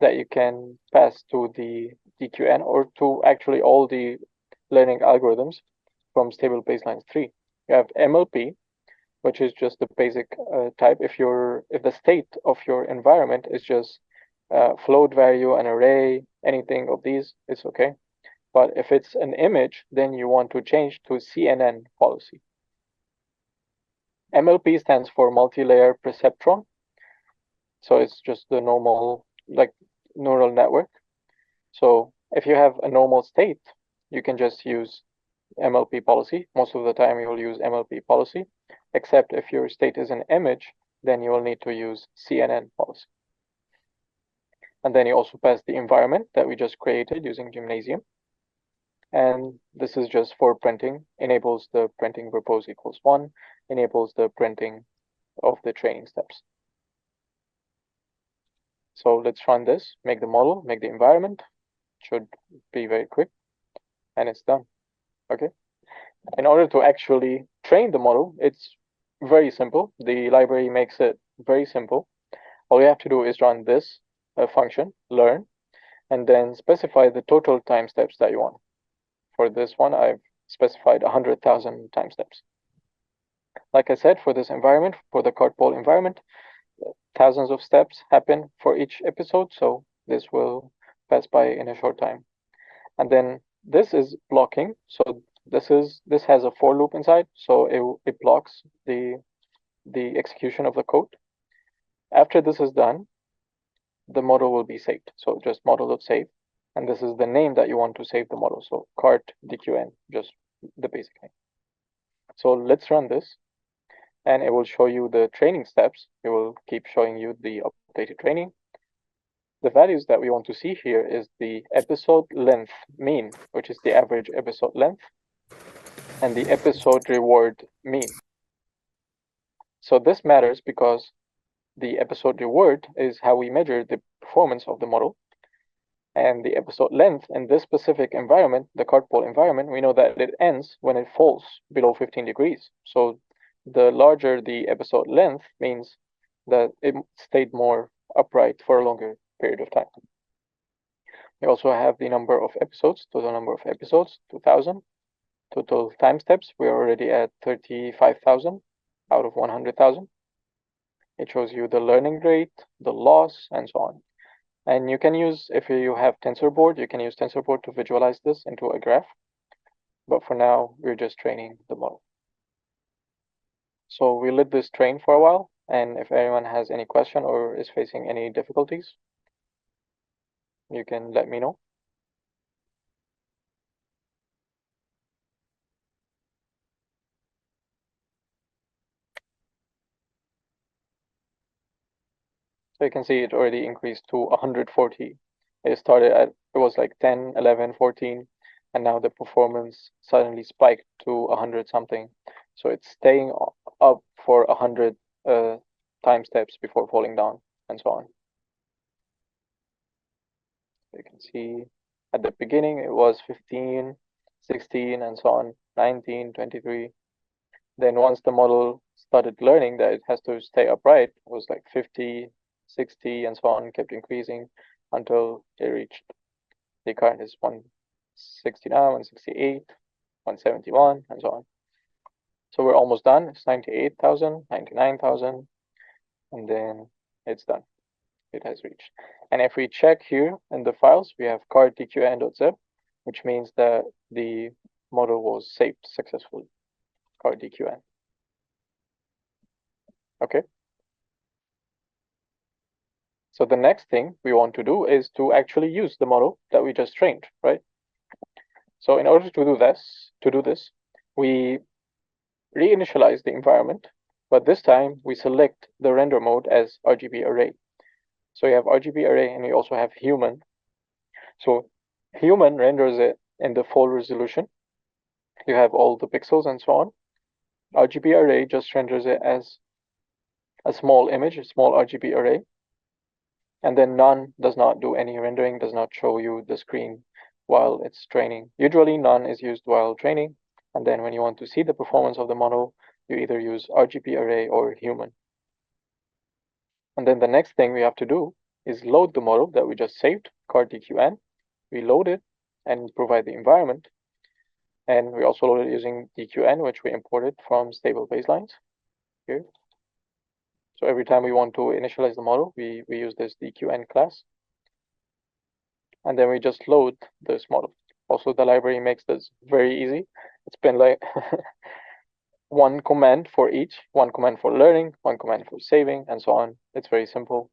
[SPEAKER 1] that you can pass to the DQN or to actually all the learning algorithms from Stable Baselines 3. You have MLP, which is just the basic type. If the state of your environment is just float value, an array, anything of these, it's okay. But if it's an image, then you want to change to CNN policy. MLP stands for multi-layer perceptron. So it's just the normal, like, neural network. So if you have a normal state, you can just use MLP policy. Most of the time you will use MLP policy, except if your state is an image, then you will need to use CNN policy. And then you also pass the environment that we just created using Gymnasium. And this is just for printing, enables the printing repose equals 1, enables the printing of the training steps. So let's run this, make the model, make the environment. Should be very quick, and it's done. Okay. In order to actually train the model, it's very simple. The library makes it very simple. All you have to do is run this function, learn, and then specify the total time steps that you want. For this one, I've specified 100,000 time steps. Like I said, for this environment, for the cart poll environment, thousands of steps happen for each episode, so this will pass by in a short time. And then this is blocking, so this has a for loop inside, so it blocks the execution of the code. After this is done, the model will be saved. So just model.save, and this is the name that you want to save the model. So cart dqn, just the basic name. So let's run this, and it will show you the training steps. It will keep showing you the updated training. The values that we want to see here is the episode length mean, which is the average episode length, and the episode reward mean. So this matters because the episode reward is how we measure the performance of the model. And the episode length in this specific environment, the cart poll environment, we know that it ends when it falls below 15 degrees. So the larger the episode length means that it stayed more upright for a longer period of time. We also have the number of episodes, total number of episodes, 2,000. Total time steps, we're already at 35,000 out of 100,000. It shows you the learning rate, the loss, and so on. And you can use, if you have TensorBoard, you can use TensorBoard to visualize this into a graph. But for now, we're just training the model. So we let this train for a while, and if anyone has any question or is facing any difficulties, you can let me know. So you can see it already increased to 140. It started at, it was like 10, 11, 14, and now the performance suddenly spiked to 100 something. So it's staying up for 100 time steps before falling down, and so on. You can see at the beginning it was 15, 16, and so on, 19, 23. Then once the model started learning that it has to stay upright, it was like 50, 60, and so on, kept increasing until it reached, the current is 169, 168, 171, and so on. So we're almost done. It's 98,000, 99,000, and then it's done. It has reached. And if we check here in the files, we have card.dqn.zip, which means that the model was saved successfully. Card.dqn. Okay. So the next thing we want to do is to actually use the model that we just trained, right? So in order to do this, we reinitialize the environment, but this time we select the render mode as RGB array. So you have RGB array and you also have human. So human renders it in the full resolution. You have all the pixels and so on. RGB array just renders it as a small image, a small RGB array. And then none does not do any rendering, does not show you the screen while it's training. Usually none is used while training. And then when you want to see the performance of the model, you either use RGB array or human. And then the next thing we have to do is load the model that we just saved, card.dqn. We load it and provide the environment. And we also load it using dqn, which we imported from stable baselines here. So every time we want to initialize the model, we use this dqn class. And then we just load this model. Also, the library makes this very easy. It's been like one command for each, one command for learning, one command for saving, and so on. It's very simple.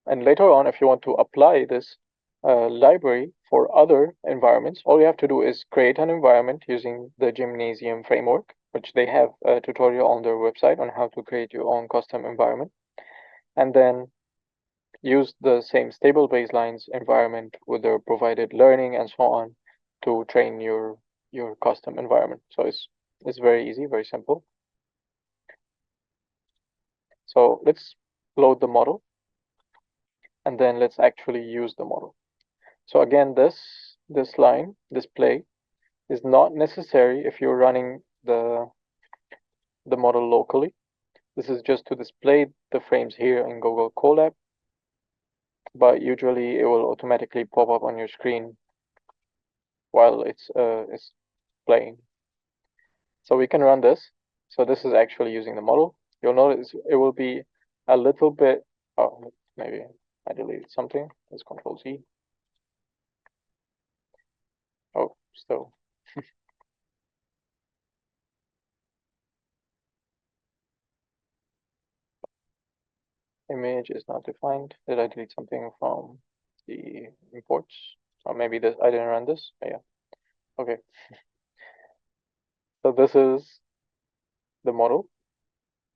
[SPEAKER 1] And later on, if you want to apply this library for other environments, all you have to do is create an environment using the Gymnasium framework, which they have a tutorial on their website on how to create your own custom environment. And then use the same stable baselines environment with their provided learning and so on to train your custom environment. So it's very easy, very simple. So let's load the model, and then let's actually use the model. So again, this line, display, is not necessary if you're running the model locally. This is just to display the frames here in Google Colab, but usually it will automatically pop up on your screen while it's playing. So we can run this. So this is actually using the model. You'll notice it will be a little bit, oh, maybe I deleted something. Let's Control Z. Oh, still. Image is not defined. Did I delete something from the imports? Or maybe this, I didn't run this. Oh, yeah. Okay. So this is the model.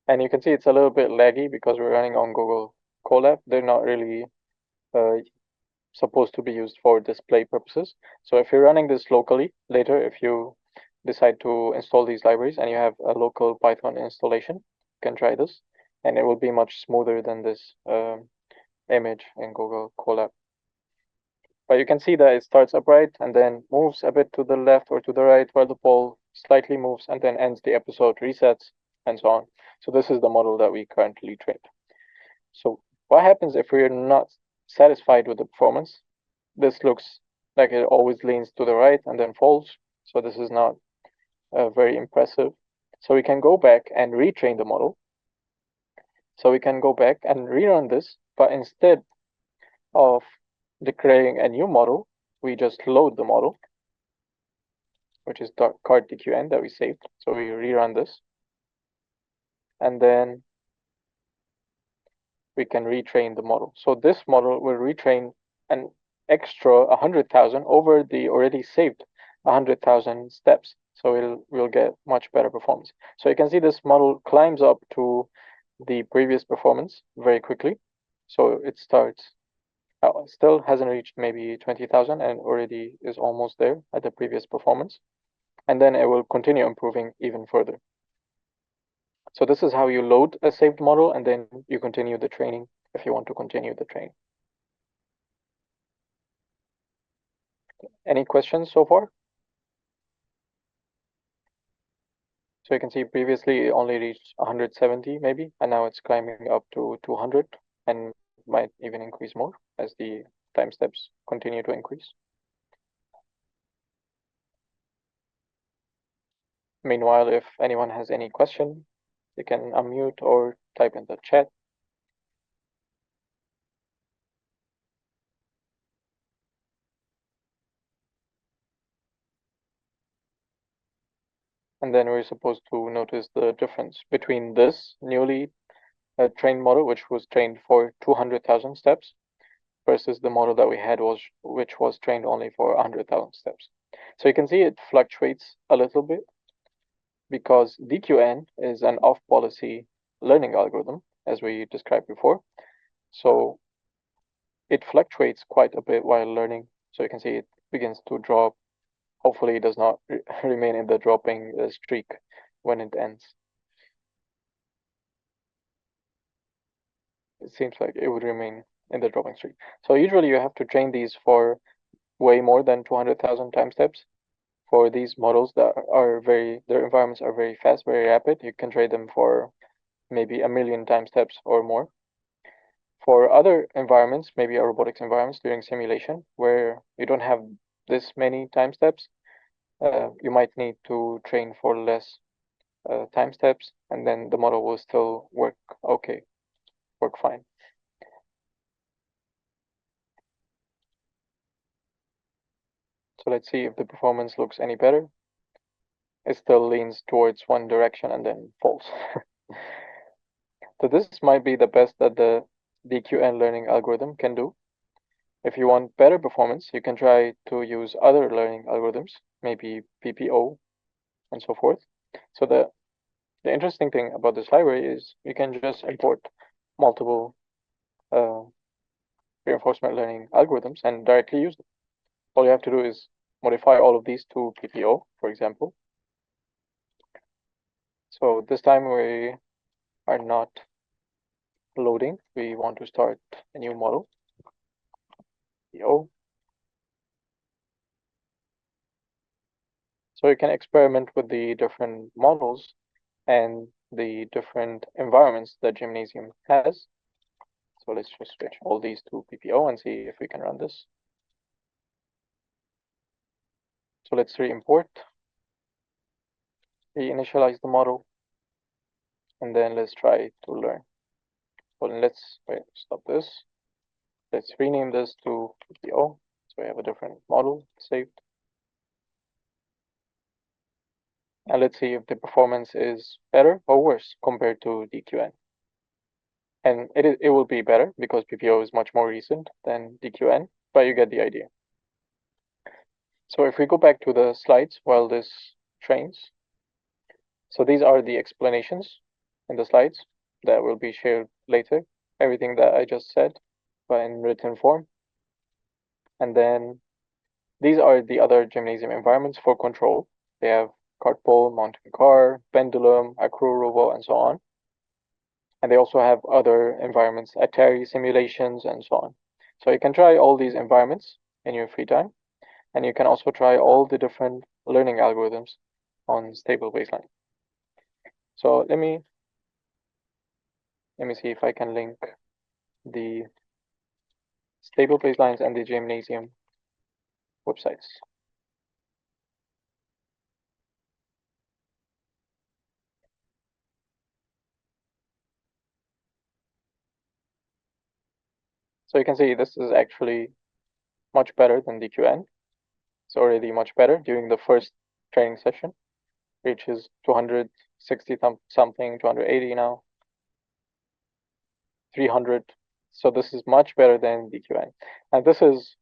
[SPEAKER 1] And you can see it's a little bit laggy because we're running on Google Colab. They're not really supposed to be used for display purposes. So if you're running this locally later, if you decide to install these libraries and you have a local Python installation, you can try this, and it will be much smoother than this image in Google Colab. But you can see that it starts upright and then moves a bit to the left or to the right while the poll slightly moves and then ends the episode, resets, and so on. So this is the model that we currently trained. So what happens if we're not satisfied with the performance? This looks like it always leans to the right and then falls. So this is not very impressive. So we can go back and retrain the model. So we can go back and rerun this, but instead of declaring a new model, we just load the model, which is card DQN that we saved. So we rerun this. And then we can retrain the model. So this model will retrain an extra 100,000 over the already saved 100,000 steps. So we'll get much better performance. So you can see this model climbs up to the previous performance very quickly. So it starts, still hasn't reached maybe 20,000 and already is almost there at the previous performance. And then it will continue improving even further. So this is how you load a saved model and then you continue the training if you want to continue the training. Any questions so far? So you can see previously it only reached 170 maybe, and now it's climbing up to 200 and might even increase more as the time steps continue to increase. Meanwhile, if anyone has any question, they can unmute or type in the chat. And then we're supposed to notice the difference between this newly trained model, which was trained for 200,000 steps, versus the model that we had which was trained only for 100,000 steps. So you can see it fluctuates a little bit because DQN is an off-policy learning algorithm, as we described before. So it fluctuates quite a bit while learning. So you can see it begins to drop. Hopefully it does not remain in the dropping streak when it ends. It seems like it would remain in the dropping streak. So usually you have to train these for way more than 200,000 time steps. For these models that are their environments are very fast, very rapid, you can train them for maybe 1,000,000 time steps or more. For other environments, maybe a robotics environments during simulation, where you don't have this many time steps, you might need to train for less time steps, and then the model will still work okay, work fine. So let's see if the performance looks any better. It still leans towards one direction and then falls. So this might be the best that the DQN learning algorithm can do. If you want better performance, you can try to use other learning algorithms, maybe PPO and so forth. So the interesting thing about this library is you can just import multiple reinforcement learning algorithms and directly use them. All you have to do is modify all of these to PPO, for example. So this time we are not loading. We want to start a new model. PPO. So you can experiment with the different models and the different environments that Gymnasium has. So let's just switch all these to PPO and see if we can run this. So let's re-import, reinitialize the model, and then let's try to learn. Well, let's stop this. Let's rename this to PPO, so we have a different model saved. And let's see if the performance is better or worse compared to DQN. And it will be better because PPO is much more recent than DQN, but you get the idea. So if we go back to the slides while this trains, so these are the explanations in the slides that will be shared later, everything that I just said, but in written form. And then these are the other gymnasium environments for control. They have cart pole, mountain car, pendulum, acro robot, and so on. And they also have other environments, Atari simulations, and so on. So you can try all these environments in your free time. And you can also try all the different learning algorithms on stable baseline. So let me see if I can link the stable baselines and the gymnasium websites. So you can see this is actually much better than DQN. It's already much better during the first training session, which is 260 something, 280 now, 300. So this is much better than DQN. And this is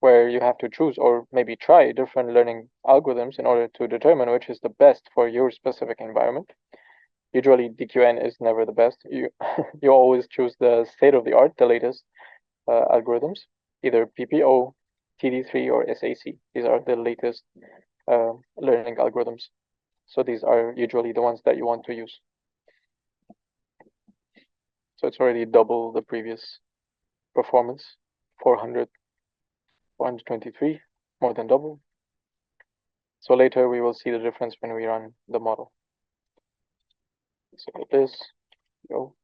[SPEAKER 1] where you have to choose or maybe try different learning algorithms in order to determine which is the best for your specific environment. Usually DQN is never the best. You you always choose the state-of-the-art, the latest algorithms, either PPO, TD3, or SAC. These are the latest learning algorithms. So these are usually the ones that you want to use. So it's already double the previous performance, 400, 423, more than double. So later we will see the difference when we run the model. So this, go.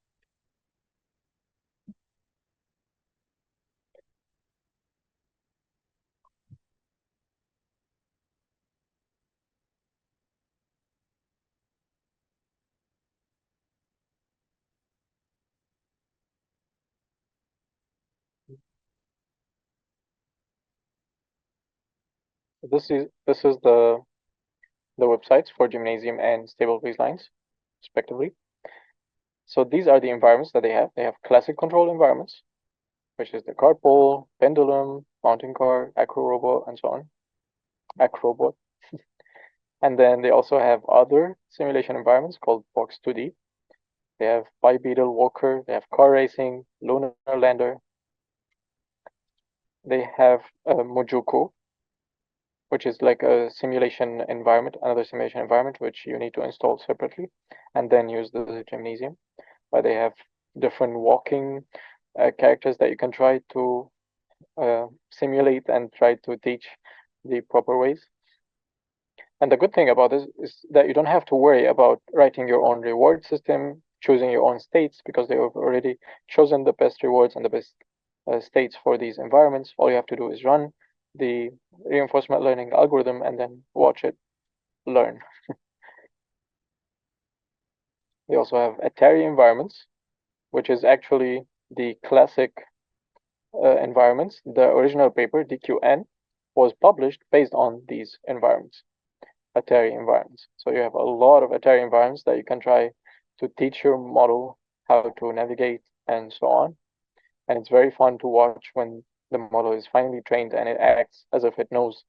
[SPEAKER 1] This is the websites for gymnasium and stable baselines, respectively. So these are the environments that they have. They have classic control environments, which is the cart pole, pendulum, mountain car, acro robot, and so on. Acrobot. And then they also have other simulation environments called Box 2D. They have bipedal walker, they have car racing, lunar lander. They have Mojuko, which is like a simulation environment, another simulation environment, which you need to install separately and then use the gymnasium. But they have different walking characters that you can try to simulate and try to teach the proper ways. And the good thing about this is that you don't have to worry about writing your own reward system, choosing your own states, because they have already chosen the best rewards and the best states for these environments. All you have to do is run the reinforcement learning algorithm and then watch it learn. They also have Atari environments, which is actually the classic environments. The original paper, DQN, was published based on these environments, Atari environments. So you have a lot of Atari environments that you can try to teach your model how to navigate and so on. And it's very fun to watch when the model is finally trained and it acts as if it knows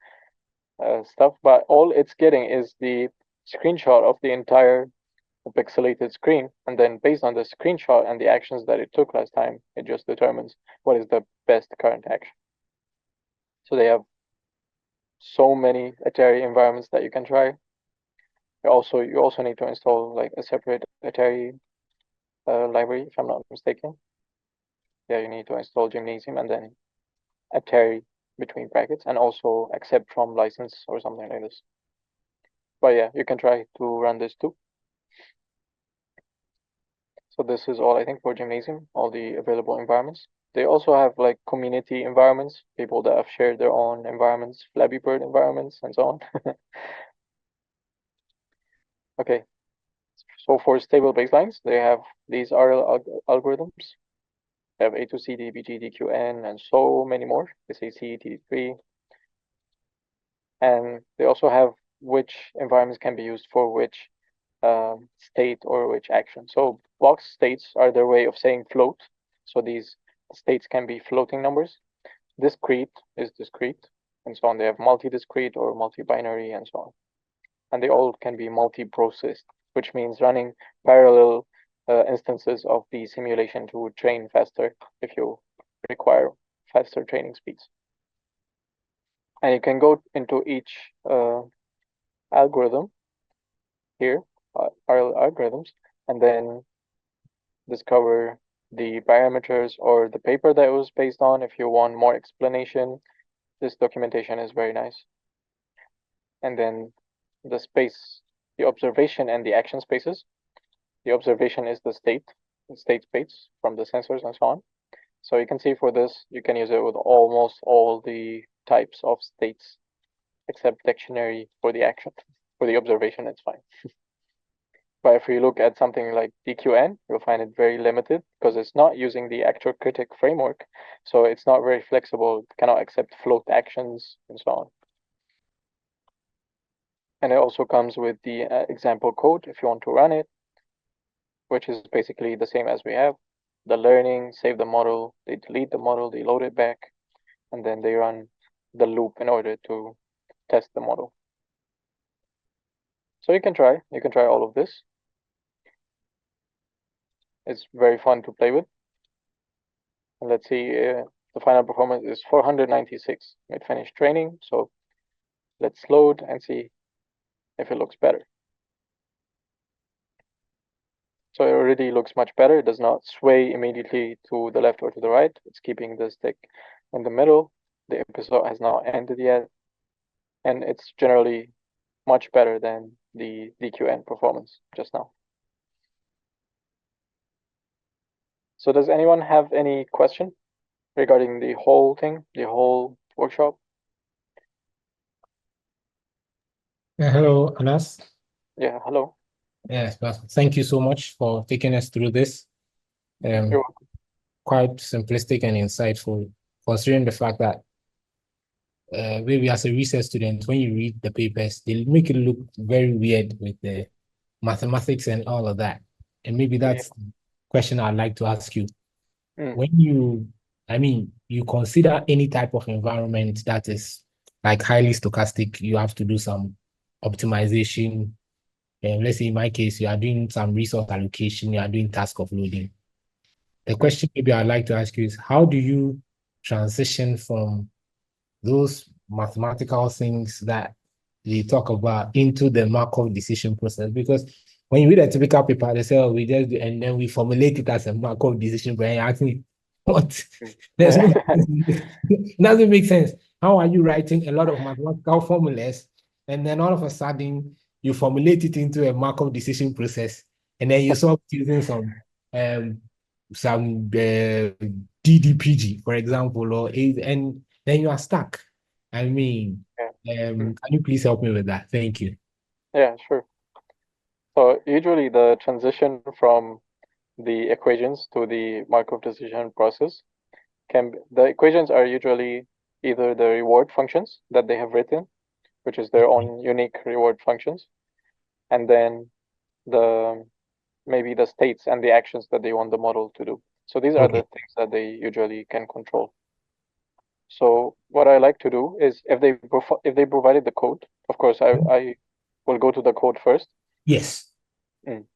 [SPEAKER 1] stuff. But all it's getting is the screenshot of the entire pixelated screen. And then based on the screenshot and the actions that it took last time, it just determines what is the best current action. So they have so many Atari environments that you can try. You also need to install like a separate Atari library, if I'm not mistaken. Yeah, you need to install Gymnasium and then Atari between brackets, and also accept from license or something like this. But yeah, you can try to run this too. So this is all I think for Gymnasium, all the available environments. They also have like community environments, people that have shared their own environments, Flappy Bird environments, and so on. Okay, so for stable baselines, they have these RL algorithms. They have A to C, DBG, DQN, and so many more, SAC, TD3. And they also have which environments can be used for which state or which action. So box states are their way of saying float. So these states can be floating numbers. Discrete is discrete, and so on. They have multi-discrete or multi-binary and so on. And they all can be multi-processed, which means running parallel instances of the simulation to train faster if you require faster training speeds. And you can go into each algorithm here, algorithms, and then discover the parameters or the paper that it was based on. If you want more explanation, this documentation is very nice. And then the space, the observation and the action spaces. The observation is the state space from the sensors and so on. So you can see for this, you can use it with almost all the types of states, except dictionary for the action. For the observation, it's fine. But if you look at something like DQN, you'll find it very limited because it's not using the actual critic framework. So it's not very flexible, it cannot accept float actions and so on. And it also comes with the example code if you want to run it, which is basically the same as we have. The learning, save the model, they delete the model, they load it back, and then they run the loop in order to test the model. So you can try all of this. It's very fun to play with. And let's see, the final performance is 496. It finished training, so let's load and see if it looks better. So it already looks much better. It does not sway immediately to the left or to the right. It's keeping the stick in the middle. The episode has not ended yet. And it's generally much better than the DQN performance just now. So does anyone have any question regarding the whole thing, the whole workshop?
[SPEAKER 2] Hello, Anas.
[SPEAKER 1] Yeah, hello.
[SPEAKER 2] Yes, well, thank you so much for taking us through this.
[SPEAKER 1] You're welcome.
[SPEAKER 2] Quite simplistic and insightful, considering the fact that maybe as a research student, when you read the papers, they make it look very weird with the mathematics and all of that. And maybe that's the question I'd like to ask you. When you consider any type of environment that is like highly stochastic, you have to do some optimization. And let's say in my case, you are doing some resource allocation, you are doing task offloading. The question maybe I'd like to ask you is, how do you transition from those mathematical things that they talk about into the Markov decision process? Because when you read a typical paper, they say, oh, we just do, and then we formulate it as a Markov decision, but actually, what? There's no, it doesn't make sense. How are you writing a lot of mathematical formulas, and then all of a sudden you formulate it into a Markov decision process, and then you solve using some DDPG, for example, and then you are stuck. I mean, can you please help me with that? Thank you.
[SPEAKER 1] Yeah, sure. So usually the transition from the equations to the Markov decision process the equations are usually either the reward functions that they have written, which is their own unique reward functions, and then maybe the states and the actions that they want the model to do. So these are the things that they usually can control. So what I like to do is if they provided the code, of course I will go to the code first.
[SPEAKER 2] Yes.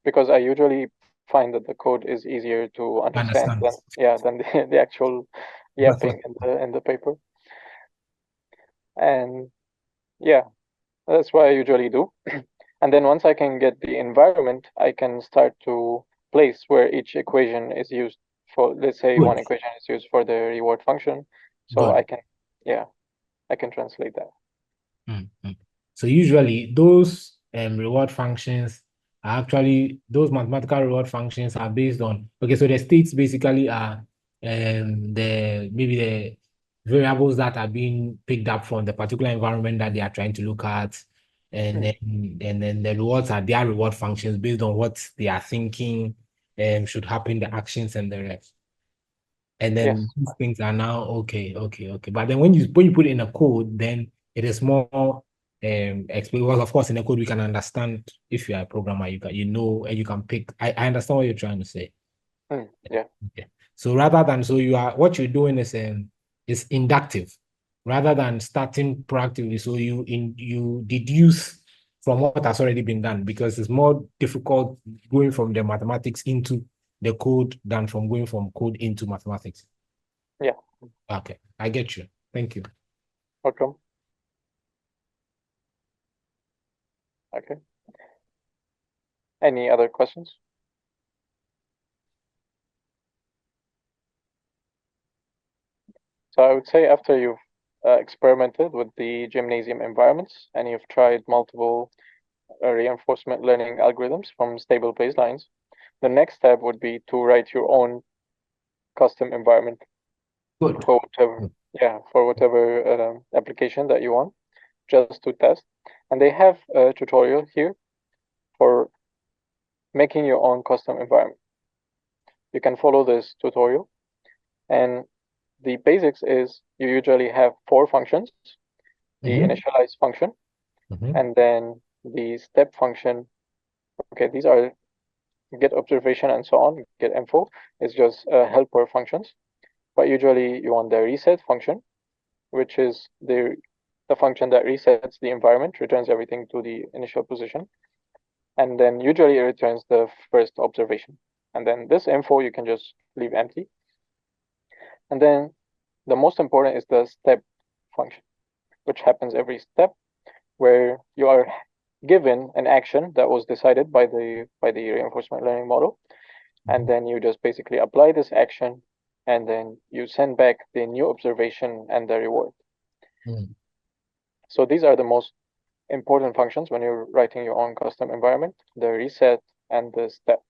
[SPEAKER 1] Because I usually find that the code is easier to understand than the actual yapping in the paper. And yeah, that's what I usually do. And then once I can get the environment, I can start to place where each equation is used for, let's say one equation is used for the reward function. So I can translate that.
[SPEAKER 2] So usually those reward functions are actually, those mathematical reward functions are based on, so the states basically are maybe the variables that are being picked up from the particular environment that they are trying to look at, and then the rewards are their reward functions based on what they are thinking should happen, the actions and the rest. And then
[SPEAKER 1] Yes.
[SPEAKER 2] these things are now okay. But then when you put it in a code, then it is more explain. Well, of course, in the code we can understand. If you are a programmer, you know and you can pick. I understand what you're trying to say.
[SPEAKER 1] Yeah.
[SPEAKER 2] Okay. So rather than what you're doing is inductive, rather than starting proactively. So you deduce from what has already been done, because it's more difficult going from the mathematics into the code than from going from code into mathematics.
[SPEAKER 1] Yeah.
[SPEAKER 2] Okay, I get you. Thank you.
[SPEAKER 1] Welcome. Okay. Any other questions? So I would say after you've experimented with the gymnasium environments and you've tried multiple reinforcement learning algorithms from stable baselines, the next step would be to write your own custom environment
[SPEAKER 2] Good.
[SPEAKER 1] for whatever application that you want, just to test. And they have a tutorial here for making your own custom environment. You can follow this tutorial, and the basics is you usually have 4 functions: the initialize function, and then the step function. Okay, these are get observation and so on, get info is just helper functions. But usually you want the reset function, which is the function that resets the environment, returns everything to the initial position. And then usually it returns the first observation. And then this info you can just leave empty. And then the most important is the step function, which happens every step, where you are given an action that was decided by the reinforcement learning model, and then you just basically apply this action, and then you send back the new observation and the reward. So these are the most important functions when you're writing your own custom environment: the reset and the step.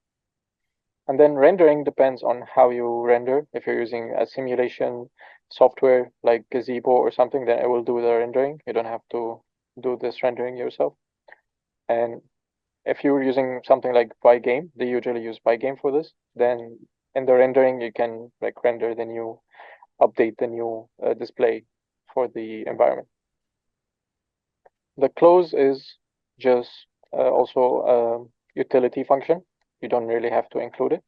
[SPEAKER 1] And then rendering depends on how you render. If you're using a simulation software like Gazebo or something, then it will do the rendering. You don't have to do this rendering yourself. And if you're using something like Pygame, they usually use Pygame for this, then in the rendering you can like render the new, update the new display for the environment. The close is just also a utility function. You don't really have to include it.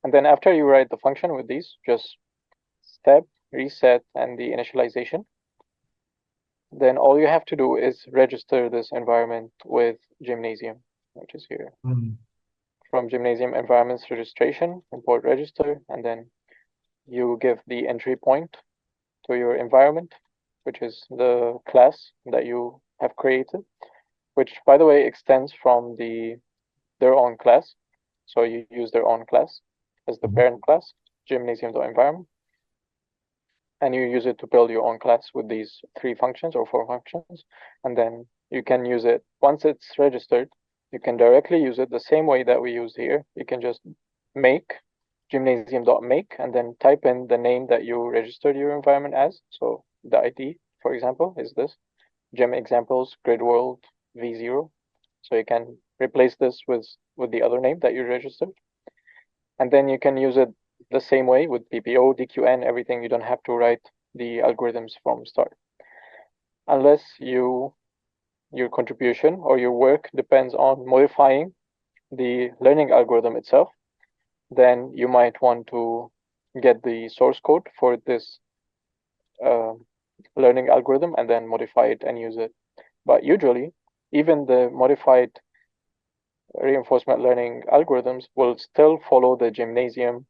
[SPEAKER 1] And then after you write the function with these, just step, reset, and the initialization, then all you have to do is register this environment with Gymnasium, which is here. From Gymnasium environments registration, import register, and then you give the entry point to your environment, which is the class that you have created, which by the way extends from their own class. So you use their own class as the parent class, gymnasium.environment, and you use it to build your own class with these 3 functions or 4 functions. And then you can use it once it's registered. You can directly use it the same way that we use here. You can just make gymnasium.make and then type in the name that you registered your environment as. So the ID, for example, is this gem examples grid world v0. So you can replace this with the other name that you registered. And then you can use it the same way with PPO, DQN, everything. You don't have to write the algorithms from start. Unless your contribution or your work depends on modifying the learning algorithm itself, then you might want to get the source code for this learning algorithm and then modify it and use it. But usually, even the modified reinforcement learning algorithms will still follow the Gymnasium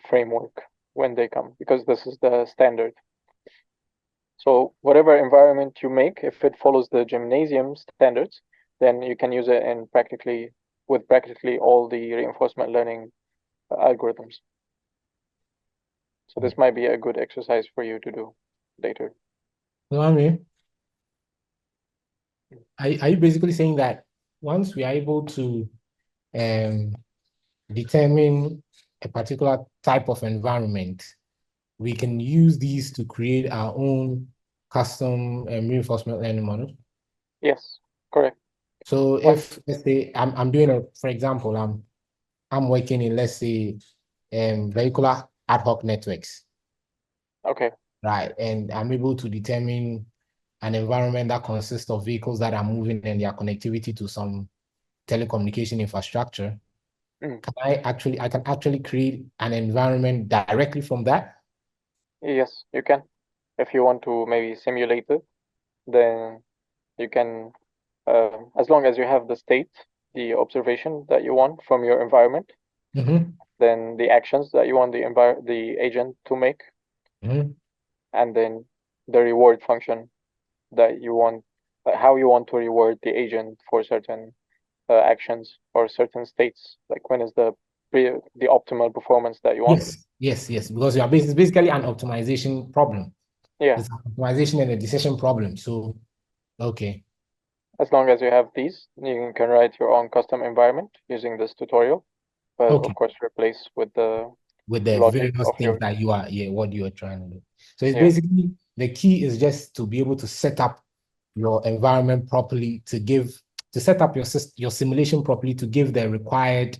[SPEAKER 1] framework when they come, because this is the standard. So whatever environment you make, if it follows the Gymnasium standards, then you can use it in practically all the reinforcement learning algorithms. So this might be a good exercise for you to do later.
[SPEAKER 2] So, I mean, are you basically saying that once we are able to determine a particular type of environment, we can use these to create our own custom reinforcement learning model.
[SPEAKER 1] Yes, correct.
[SPEAKER 2] So if, let's say, I'm doing for example, I'm working in, let's say, vehicular ad hoc networks.
[SPEAKER 1] Okay.
[SPEAKER 2] Right, and I'm able to determine an environment that consists of vehicles that are moving and their connectivity to some telecommunication infrastructure.
[SPEAKER 1] Mm.
[SPEAKER 2] I can actually create an environment directly from that.
[SPEAKER 1] Yes, you can. If you want to maybe simulate it, then you can, as long as you have the state, the observation that you want from your environment, then the actions that you want the agent to make, and then the reward function that you want, how you want to reward the agent for certain actions or certain states, like when is the optimal performance that you want.
[SPEAKER 2] Yes, because it's basically an optimization problem.
[SPEAKER 1] Yeah,
[SPEAKER 2] It's an optimization and a decision problem. So, okay.
[SPEAKER 1] as long as you have these, you can write your own custom environment using this tutorial, but
[SPEAKER 2] Okay.
[SPEAKER 1] of course replace with the logic
[SPEAKER 2] various
[SPEAKER 1] of
[SPEAKER 2] things
[SPEAKER 1] your,
[SPEAKER 2] that you are, what you are trying to do. So it's
[SPEAKER 1] yeah,
[SPEAKER 2] basically, the key is just to be able to set up your environment properly, to set up your simulation properly, to give the required,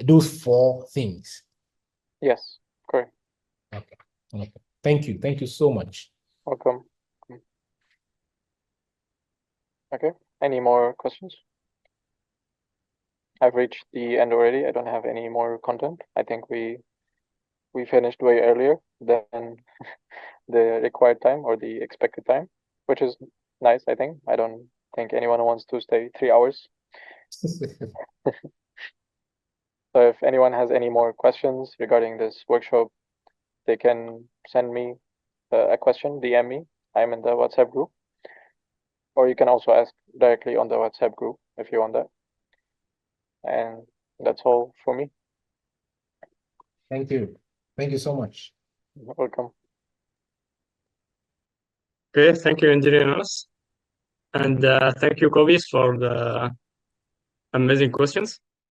[SPEAKER 2] those 4 things.
[SPEAKER 1] yes, correct.
[SPEAKER 2] Okay. Thank you so much.
[SPEAKER 1] Welcome. Okay, any more questions? I've reached the end already. I don't have any more content. I think we finished way earlier than the required time or the expected time, which is nice, I think. I don't think anyone wants to stay 3 hours. So if anyone has any more questions regarding this workshop, they can send me a question, DM me. I'm in the WhatsApp group. Or you can also ask directly on the WhatsApp group if you want that. And that's all for me.
[SPEAKER 2] Thank you. Thank you so much.
[SPEAKER 1] Welcome.
[SPEAKER 4] Okay, thank you, engineers. And thank you, Kobe, for the amazing questions.